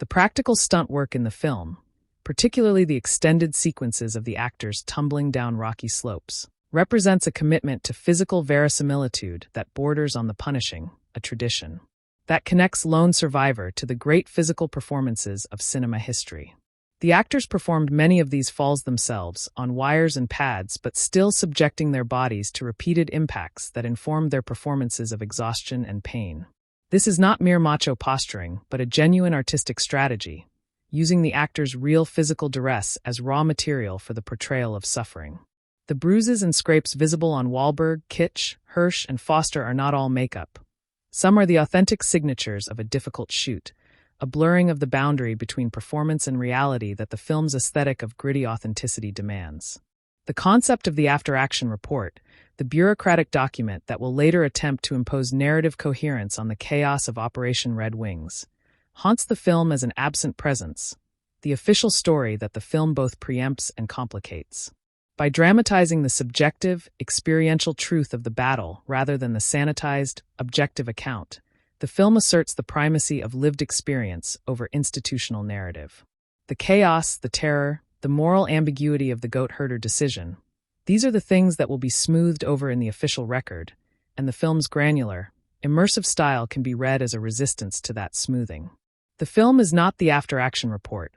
The practical stunt work in the film, particularly the extended sequences of the actors tumbling down rocky slopes, represents a commitment to physical verisimilitude that borders on the punishing, a tradition that connects Lone Survivor to the great physical performances of cinema history. The actors performed many of these falls themselves, on wires and pads, but still subjecting their bodies to repeated impacts that informed their performances of exhaustion and pain. This is not mere macho posturing, but a genuine artistic strategy, using the actors' real physical duress as raw material for the portrayal of suffering. The bruises and scrapes visible on Wahlberg, Kitsch, Hirsch, and Foster are not all makeup. Some are the authentic signatures of a difficult shoot, a blurring of the boundary between performance and reality that the film's aesthetic of gritty authenticity demands. The concept of the after-action report, the bureaucratic document that will later attempt to impose narrative coherence on the chaos of Operation Red Wings, haunts the film as an absent presence, the official story that the film both preempts and complicates. By dramatizing the subjective, experiential truth of the battle rather than the sanitized, objective account, the film asserts the primacy of lived experience over institutional narrative. The chaos, the terror, the moral ambiguity of the goat herder decision, these are the things that will be smoothed over in the official record, and the film's granular, immersive style can be read as a resistance to that smoothing. The film is not the after-action report.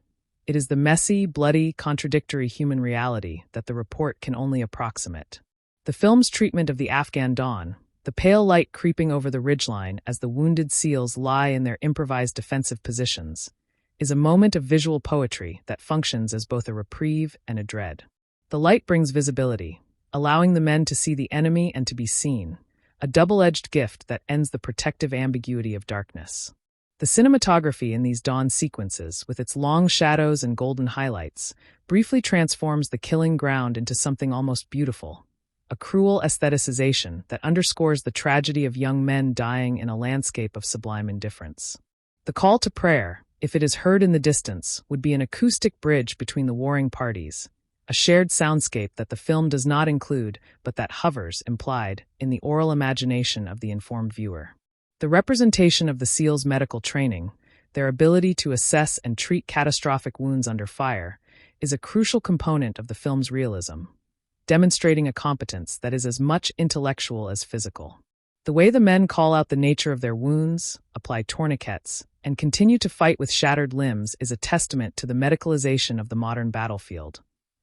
It is the messy, bloody, contradictory human reality that the report can only approximate. The film's treatment of the Afghan dawn, the pale light creeping over the ridgeline as the wounded SEALs lie in their improvised defensive positions, is a moment of visual poetry that functions as both a reprieve and a dread. The light brings visibility, allowing the men to see the enemy and to be seen, a double-edged gift that ends the protective ambiguity of darkness. The cinematography in these dawn sequences, with its long shadows and golden highlights, briefly transforms the killing ground into something almost beautiful, a cruel aestheticization that underscores the tragedy of young men dying in a landscape of sublime indifference. The call to prayer, if it is heard in the distance, would be an acoustic bridge between the warring parties, a shared soundscape that the film does not include, but that hovers, implied, in the oral imagination of the informed viewer. The representation of the SEALs' medical training, their ability to assess and treat catastrophic wounds under fire, is a crucial component of the film's realism, demonstrating a competence that is as much intellectual as physical. The way the men call out the nature of their wounds, apply tourniquets, and continue to fight with shattered limbs is a testament to the medicalization of the modern battlefield,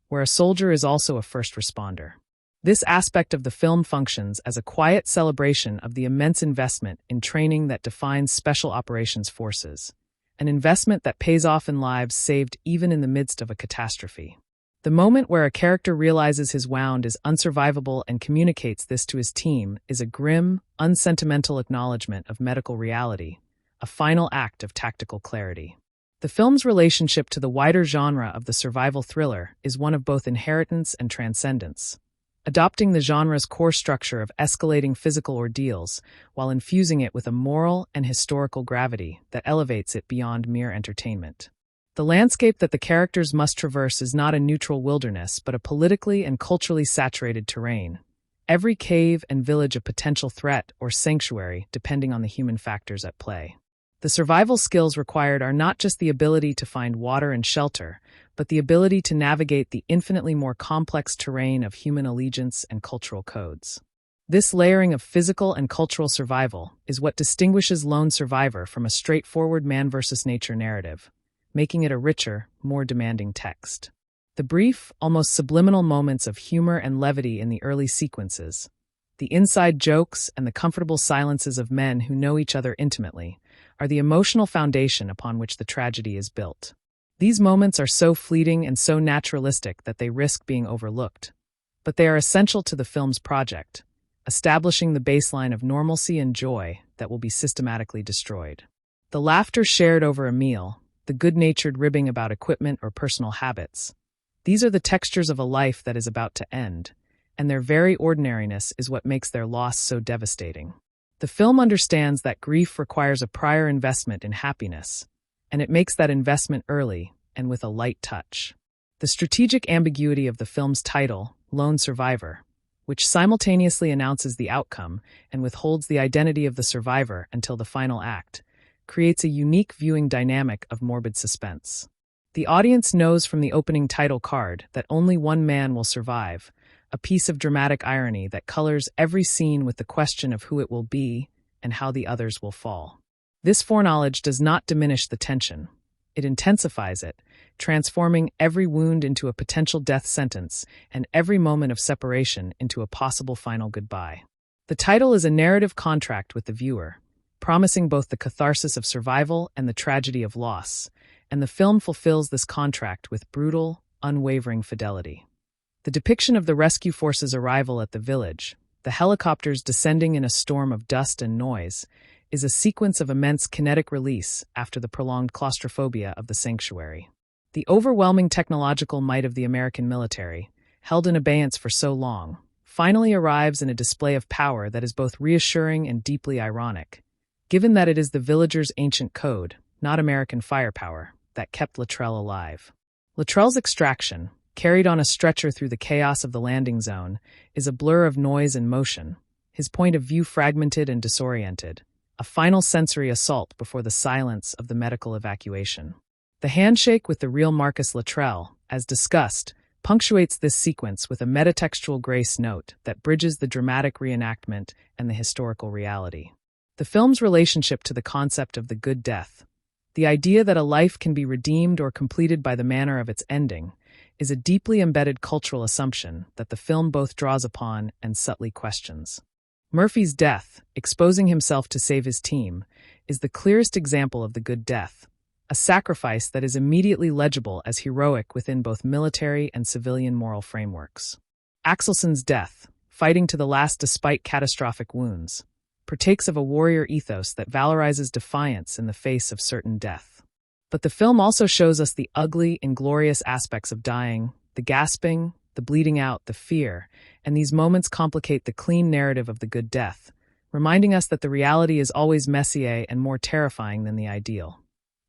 where a soldier is also a first responder. This aspect of the film functions as a quiet celebration of the immense investment in training that defines Special Operations Forces, an investment that pays off in lives saved even in the midst of a catastrophe. The moment where a character realizes his wound is unsurvivable and communicates this to his team is a grim, unsentimental acknowledgement of medical reality, a final act of tactical clarity. The film's relationship to the wider genre of the survival thriller is one of both inheritance and transcendence, adopting the genre's core structure of escalating physical ordeals while infusing it with a moral and historical gravity that elevates it beyond mere entertainment. The landscape that the characters must traverse is not a neutral wilderness, but a politically and culturally saturated terrain, every cave and village a potential threat or sanctuary depending on the human factors at play. The survival skills required are not just the ability to find water and shelter, but the ability to navigate the infinitely more complex terrain of human allegiance and cultural codes. This layering of physical and cultural survival is what distinguishes Lone Survivor from a straightforward man versus nature narrative, making it a richer, more demanding text. The brief, almost subliminal moments of humor and levity in the early sequences, the inside jokes and the comfortable silences of men who know each other intimately, are the emotional foundation upon which the tragedy is built. These moments are so fleeting and so naturalistic that they risk being overlooked, but they are essential to the film's project, establishing the baseline of normalcy and joy that will be systematically destroyed. The laughter shared over a meal, the good-natured ribbing about equipment or personal habits, these are the textures of a life that is about to end, and their very ordinariness is what makes their loss so devastating. The film understands that grief requires a prior investment in happiness, and it makes that investment early and with a light touch. The strategic ambiguity of the film's title, Lone Survivor, which simultaneously announces the outcome and withholds the identity of the survivor until the final act, creates a unique viewing dynamic of morbid suspense. The audience knows from the opening title card that only one man will survive, a piece of dramatic irony that colors every scene with the question of who it will be and how the others will fall. This foreknowledge does not diminish the tension. It intensifies it, transforming every wound into a potential death sentence and every moment of separation into a possible final goodbye. The title is a narrative contract with the viewer, promising both the catharsis of survival and the tragedy of loss, and the film fulfills this contract with brutal, unwavering fidelity. The depiction of the rescue force's arrival at the village, the helicopters descending in a storm of dust and noise, is a sequence of immense kinetic release after the prolonged claustrophobia of the sanctuary. The overwhelming technological might of the American military, held in abeyance for so long, finally arrives in a display of power that is both reassuring and deeply ironic, given that it is the villagers' ancient code, not American firepower, that kept Luttrell alive. Luttrell's extraction, carried on a stretcher through the chaos of the landing zone, is a blur of noise and motion, his point of view fragmented and disoriented, a final sensory assault before the silence of the medical evacuation. The handshake with the real Marcus Luttrell, as discussed, punctuates this sequence with a metatextual grace note that bridges the dramatic reenactment and the historical reality. The film's relationship to the concept of the good death, the idea that a life can be redeemed or completed by the manner of its ending, is a deeply embedded cultural assumption that the film both draws upon and subtly questions. Murphy's death, exposing himself to save his team, is the clearest example of the good death, a sacrifice that is immediately legible as heroic within both military and civilian moral frameworks. Axelson's death, fighting to the last despite catastrophic wounds, partakes of a warrior ethos that valorizes defiance in the face of certain death. But the film also shows us the ugly, inglorious aspects of dying, the gasping, the bleeding out, the fear, and these moments complicate the clean narrative of the good death, reminding us that the reality is always messier and more terrifying than the ideal.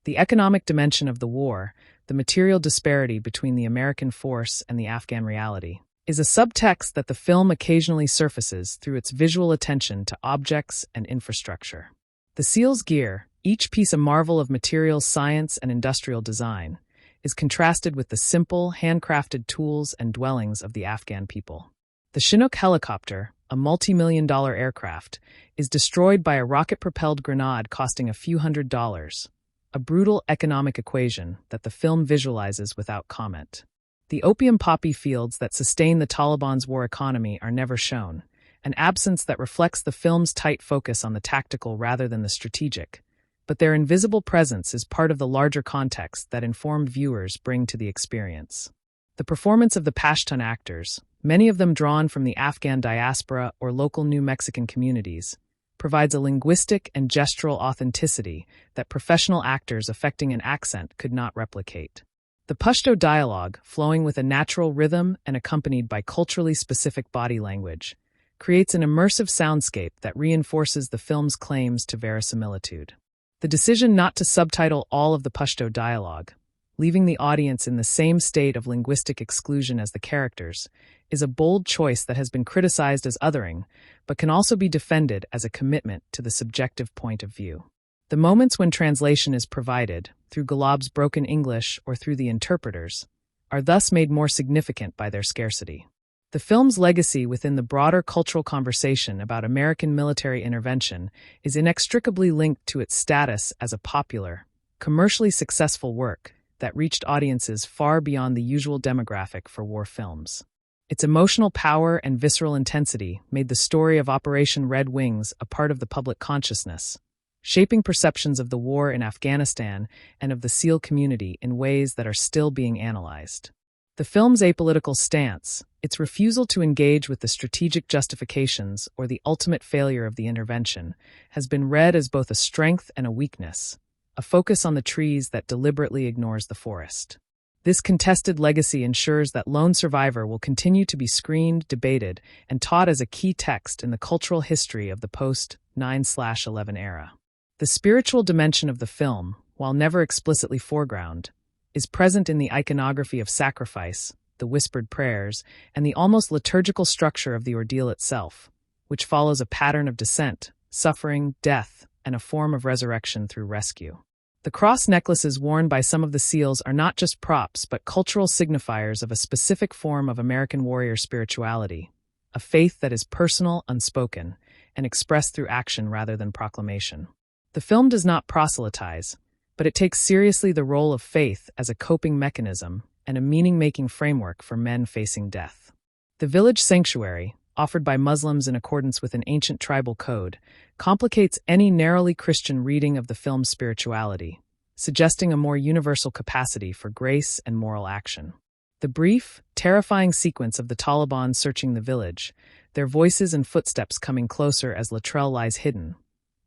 The economic dimension of the war, the material disparity between the American force and the Afghan reality, is a subtext that the film occasionally surfaces through its visual attention to objects and infrastructure. The SEAL's gear, each piece a marvel of materials science and industrial design, is contrasted with the simple, handcrafted tools and dwellings of the Afghan people. The Chinook helicopter, a multi-million-dollar aircraft, is destroyed by a rocket-propelled grenade costing a few $100s, a brutal economic equation that the film visualizes without comment. The opium poppy fields that sustain the Taliban's war economy are never shown, an absence that reflects the film's tight focus on the tactical rather than the strategic, but their invisible presence is part of the larger context that informed viewers bring to the experience. The performance of the Pashtun actors, many of them drawn from the Afghan diaspora or local New Mexican communities, provides a linguistic and gestural authenticity that professional actors affecting an accent could not replicate. The Pashto dialogue, flowing with a natural rhythm and accompanied by culturally specific body language, creates an immersive soundscape that reinforces the film's claims to verisimilitude. The decision not to subtitle all of the Pashto dialogue, leaving the audience in the same state of linguistic exclusion as the characters, is a bold choice that has been criticized as othering, but can also be defended as a commitment to the subjective point of view. The moments when translation is provided, through Ghalab's broken English or through the interpreters, are thus made more significant by their scarcity. The film's legacy within the broader cultural conversation about American military intervention is inextricably linked to its status as a popular, commercially successful work that reached audiences far beyond the usual demographic for war films. Its emotional power and visceral intensity made the story of Operation Red Wings a part of the public consciousness, shaping perceptions of the war in Afghanistan and of the SEAL community in ways that are still being analyzed. The film's apolitical stance, its refusal to engage with the strategic justifications or the ultimate failure of the intervention, has been read as both a strength and a weakness, a focus on the trees that deliberately ignores the forest. This contested legacy ensures that Lone Survivor will continue to be screened, debated, and taught as a key text in the cultural history of the post-9/11 era. The spiritual dimension of the film, while never explicitly foregrounded, is present in the iconography of sacrifice, the whispered prayers, and the almost liturgical structure of the ordeal itself, which follows a pattern of descent, suffering, death, and a form of resurrection through rescue. The cross necklaces worn by some of the SEALs are not just props but cultural signifiers of a specific form of American warrior spirituality, a faith that is personal, unspoken, and expressed through action rather than proclamation. The film does not proselytize, but it takes seriously the role of faith as a coping mechanism and a meaning-making framework for men facing death. The village sanctuary, offered by Muslims in accordance with an ancient tribal code, complicates any narrowly Christian reading of the film's spirituality, suggesting a more universal capacity for grace and moral action. The brief, terrifying sequence of the Taliban searching the village, their voices and footsteps coming closer as Luttrell lies hidden,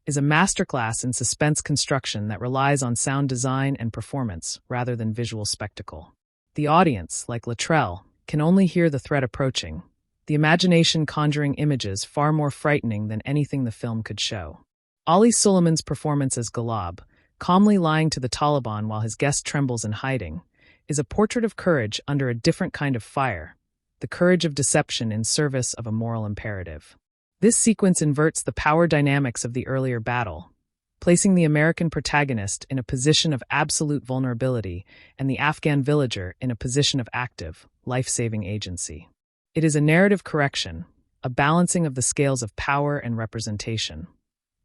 is a masterclass in suspense construction that relies on sound design and performance rather than visual spectacle. The audience, like Luttrell, can only hear the threat approaching, the imagination conjuring images far more frightening than anything the film could show. Ali Suleiman's performance as Ghalab, calmly lying to the Taliban while his guest trembles in hiding, is a portrait of courage under a different kind of fire, the courage of deception in service of a moral imperative. This sequence inverts the power dynamics of the earlier battle, placing the American protagonist in a position of absolute vulnerability and the Afghan villager in a position of active, life-saving agency. It is a narrative correction, a balancing of the scales of power and representation.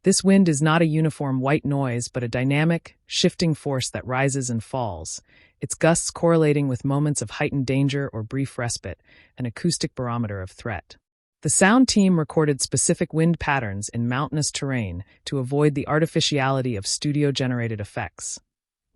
This wind is not a uniform white noise but a dynamic, shifting force that rises and falls, its gusts correlating with moments of heightened danger or brief respite, an acoustic barometer of threat. The sound team recorded specific wind patterns in mountainous terrain to avoid the artificiality of studio-generated effects,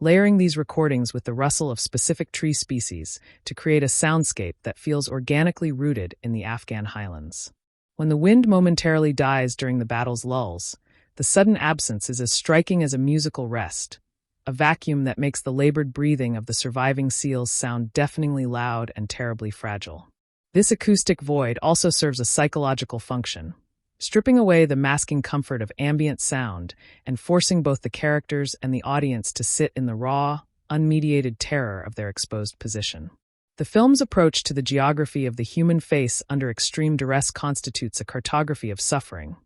layering these recordings with the rustle of specific tree species to create a soundscape that feels organically rooted in the Afghan highlands. When the wind momentarily dies during the battle's lulls, the sudden absence is as striking as a musical rest, a vacuum that makes the labored breathing of the surviving SEALs sound deafeningly loud and terribly fragile. This acoustic void also serves a psychological function, stripping away the masking comfort of ambient sound and forcing both the characters and the audience to sit in the raw, unmediated terror of their exposed position. The film's approach to the geography of the human face under extreme duress constitutes a cartography of suffering,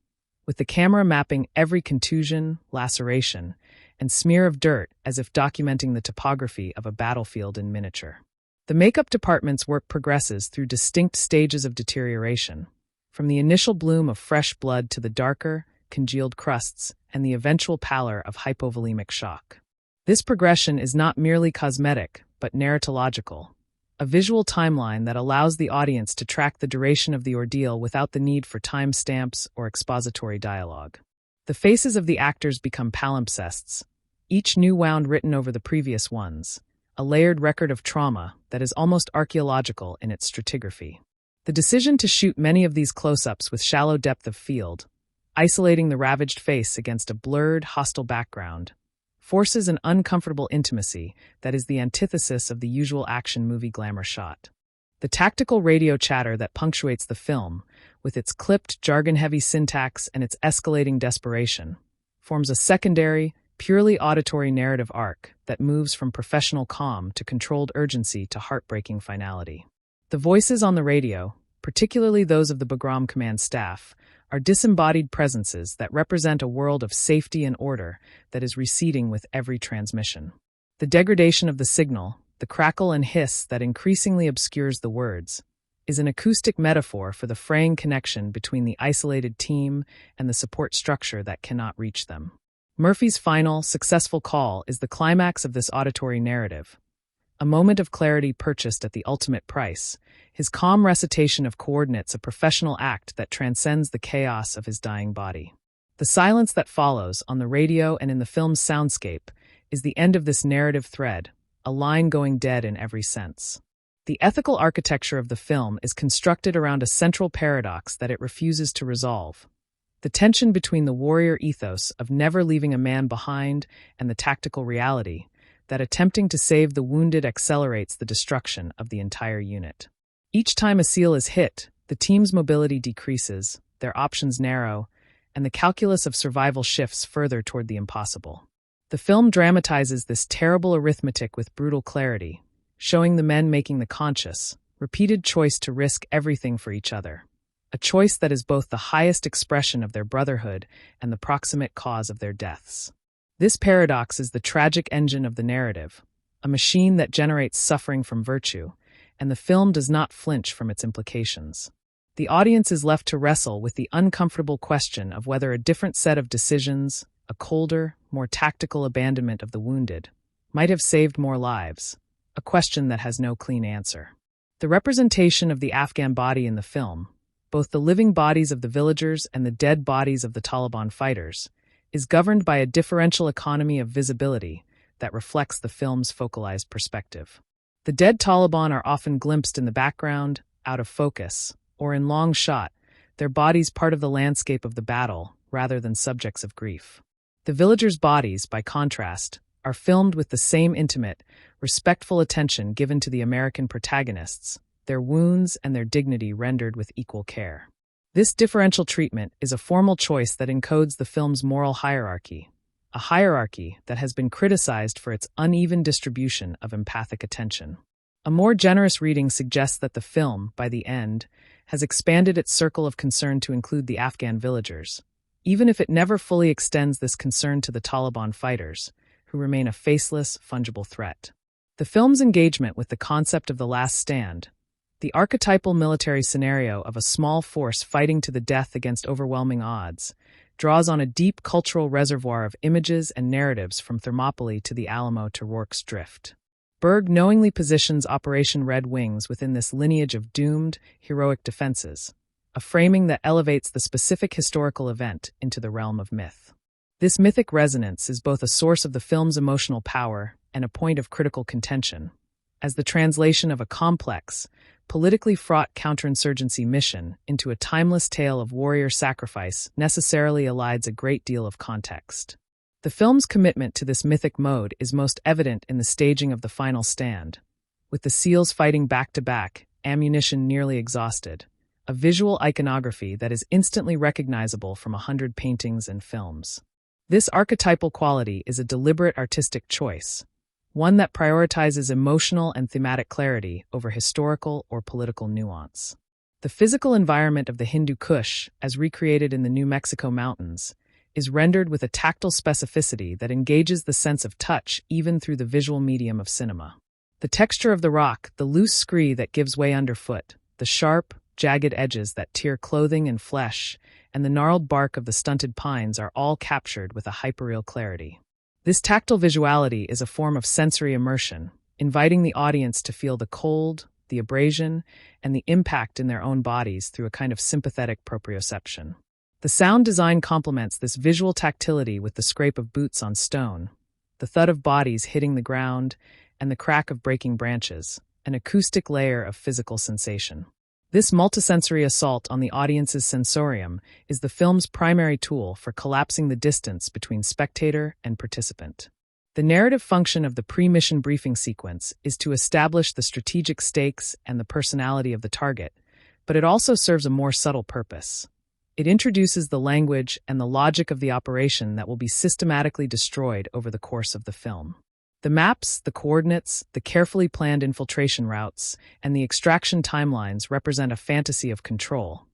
with the camera mapping every contusion, laceration, and smear of dirt as if documenting the topography of a battlefield in miniature. The makeup department's work progresses through distinct stages of deterioration, from the initial bloom of fresh blood to the darker, congealed crusts and the eventual pallor of hypovolemic shock. This progression is not merely cosmetic, but narratological, a visual timeline that allows the audience to track the duration of the ordeal without the need for timestamps or expository dialogue. The faces of the actors become palimpsests, each new wound written over the previous ones, a layered record of trauma that is almost archaeological in its stratigraphy. The decision to shoot many of these close-ups with shallow depth of field, isolating the ravaged face against a blurred, hostile background, forces an uncomfortable intimacy that is the antithesis of the usual action movie glamour shot. The tactical radio chatter that punctuates the film, with its clipped, jargon-heavy syntax and its escalating desperation, forms a secondary, purely auditory narrative arc that moves from professional calm to controlled urgency to heartbreaking finality. The voices on the radio, particularly those of the Bagram Command staff, are disembodied presences that represent a world of safety and order that is receding with every transmission. The degradation of the signal, the crackle and hiss that increasingly obscures the words, is an acoustic metaphor for the fraying connection between the isolated team and the support structure that cannot reach them. Murphy's final, successful call is the climax of this auditory narrative, a moment of clarity purchased at the ultimate price, his calm recitation of coordinates a professional act that transcends the chaos of his dying body. The silence that follows, on the radio and in the film's soundscape, is the end of this narrative thread, a line going dead in every sense. The ethical architecture of the film is constructed around a central paradox that it refuses to resolve. The tension between the warrior ethos of never leaving a man behind and the tactical reality that attempting to save the wounded accelerates the destruction of the entire unit. Each time a SEAL is hit, the team's mobility decreases, their options narrow, and the calculus of survival shifts further toward the impossible. The film dramatizes this terrible arithmetic with brutal clarity, showing the men making the conscious, repeated choice to risk everything for each other. A choice that is both the highest expression of their brotherhood and the proximate cause of their deaths. This paradox is the tragic engine of the narrative, a machine that generates suffering from virtue, and the film does not flinch from its implications. The audience is left to wrestle with the uncomfortable question of whether a different set of decisions, a colder, more tactical abandonment of the wounded, might have saved more lives, a question that has no clean answer. The representation of the Afghan body in the film, both the living bodies of the villagers and the dead bodies of the Taliban fighters, is governed by a differential economy of visibility that reflects the film's focalized perspective. The dead Taliban are often glimpsed in the background, out of focus, or in long shot, their bodies part of the landscape of the battle, rather than subjects of grief. The villagers' bodies, by contrast, are filmed with the same intimate, respectful attention given to the American protagonists, their wounds and their dignity rendered with equal care. This differential treatment is a formal choice that encodes the film's moral hierarchy, a hierarchy that has been criticized for its uneven distribution of empathic attention. A more generous reading suggests that the film, by the end, has expanded its circle of concern to include the Afghan villagers, even if it never fully extends this concern to the Taliban fighters, who remain a faceless, fungible threat. The film's engagement with the concept of the last stand, the archetypal military scenario of a small force fighting to the death against overwhelming odds, draws on a deep cultural reservoir of images and narratives from Thermopylae to the Alamo to Rorke's Drift. Berg knowingly positions Operation Red Wings within this lineage of doomed, heroic defenses, a framing that elevates the specific historical event into the realm of myth. This mythic resonance is both a source of the film's emotional power and a point of critical contention, as the translation of a complex, politically fraught counterinsurgency mission into a timeless tale of warrior sacrifice necessarily elides a great deal of context. The film's commitment to this mythic mode is most evident in the staging of the final stand, with the SEALs fighting back-to-back, ammunition nearly exhausted, a visual iconography that is instantly recognizable from 100 paintings and films. This archetypal quality is a deliberate artistic choice, one that prioritizes emotional and thematic clarity over historical or political nuance. The physical environment of the Hindu Kush, as recreated in the New Mexico mountains, is rendered with a tactile specificity that engages the sense of touch even through the visual medium of cinema. The texture of the rock, the loose scree that gives way underfoot, the sharp, jagged edges that tear clothing and flesh, and the gnarled bark of the stunted pines are all captured with a hyperreal clarity. This tactile visuality is a form of sensory immersion, inviting the audience to feel the cold, the abrasion, and the impact in their own bodies through a kind of sympathetic proprioception. The sound design complements this visual tactility with the scrape of boots on stone, the thud of bodies hitting the ground, and the crack of breaking branches, an acoustic layer of physical sensation. This multisensory assault on the audience's sensorium is the film's primary tool for collapsing the distance between spectator and participant. The narrative function of the pre-mission briefing sequence is to establish the strategic stakes and the personality of the target, but it also serves a more subtle purpose. It introduces the language and the logic of the operation that will be systematically destroyed over the course of the film. The maps, the coordinates, the carefully planned infiltration routes, and the extraction timelines represent a fantasy of control,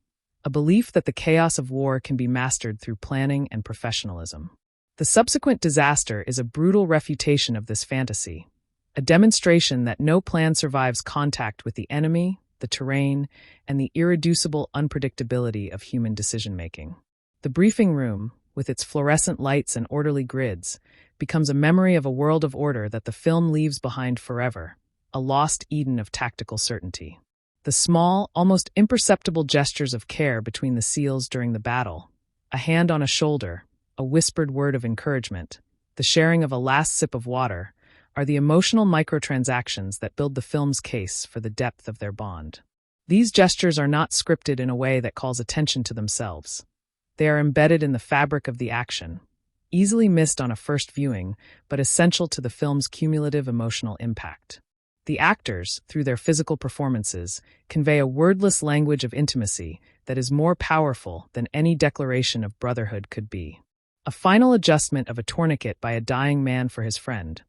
a belief that the chaos of war can be mastered through planning and professionalism. The subsequent disaster is a brutal refutation of this fantasy, a demonstration that no plan survives contact with the enemy, the terrain, and the irreducible unpredictability of human decision-making. The briefing room, with its fluorescent lights and orderly grids, becomes a memory of a world of order that the film leaves behind forever, a lost Eden of tactical certainty. The small, almost imperceptible gestures of care between the SEALs during the battle, a hand on a shoulder, a whispered word of encouragement, the sharing of a last sip of water, are the emotional microtransactions that build the film's case for the depth of their bond. These gestures are not scripted in a way that calls attention to themselves. They are embedded in the fabric of the action, easily missed on a first viewing, but essential to the film's cumulative emotional impact. The actors, through their physical performances, convey a wordless language of intimacy that is more powerful than any declaration of brotherhood could be. A final adjustment of a tourniquet by a dying man for his friend,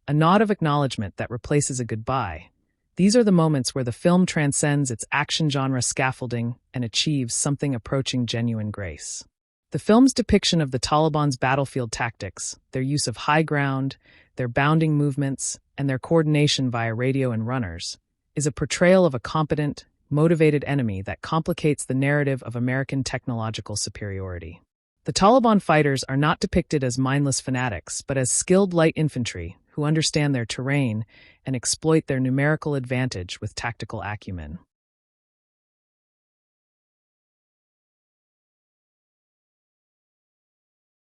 a nod of acknowledgement that replaces a goodbye. These are the moments where the film transcends its action genre scaffolding and achieves something approaching genuine grace. The film's depiction of the Taliban's battlefield tactics, their use of high ground, their bounding movements, and their coordination via radio and runners, is a portrayal of a competent, motivated enemy that complicates the narrative of American technological superiority. The Taliban fighters are not depicted as mindless fanatics, but as skilled light infantry who understand their terrain and exploit their numerical advantage with tactical acumen.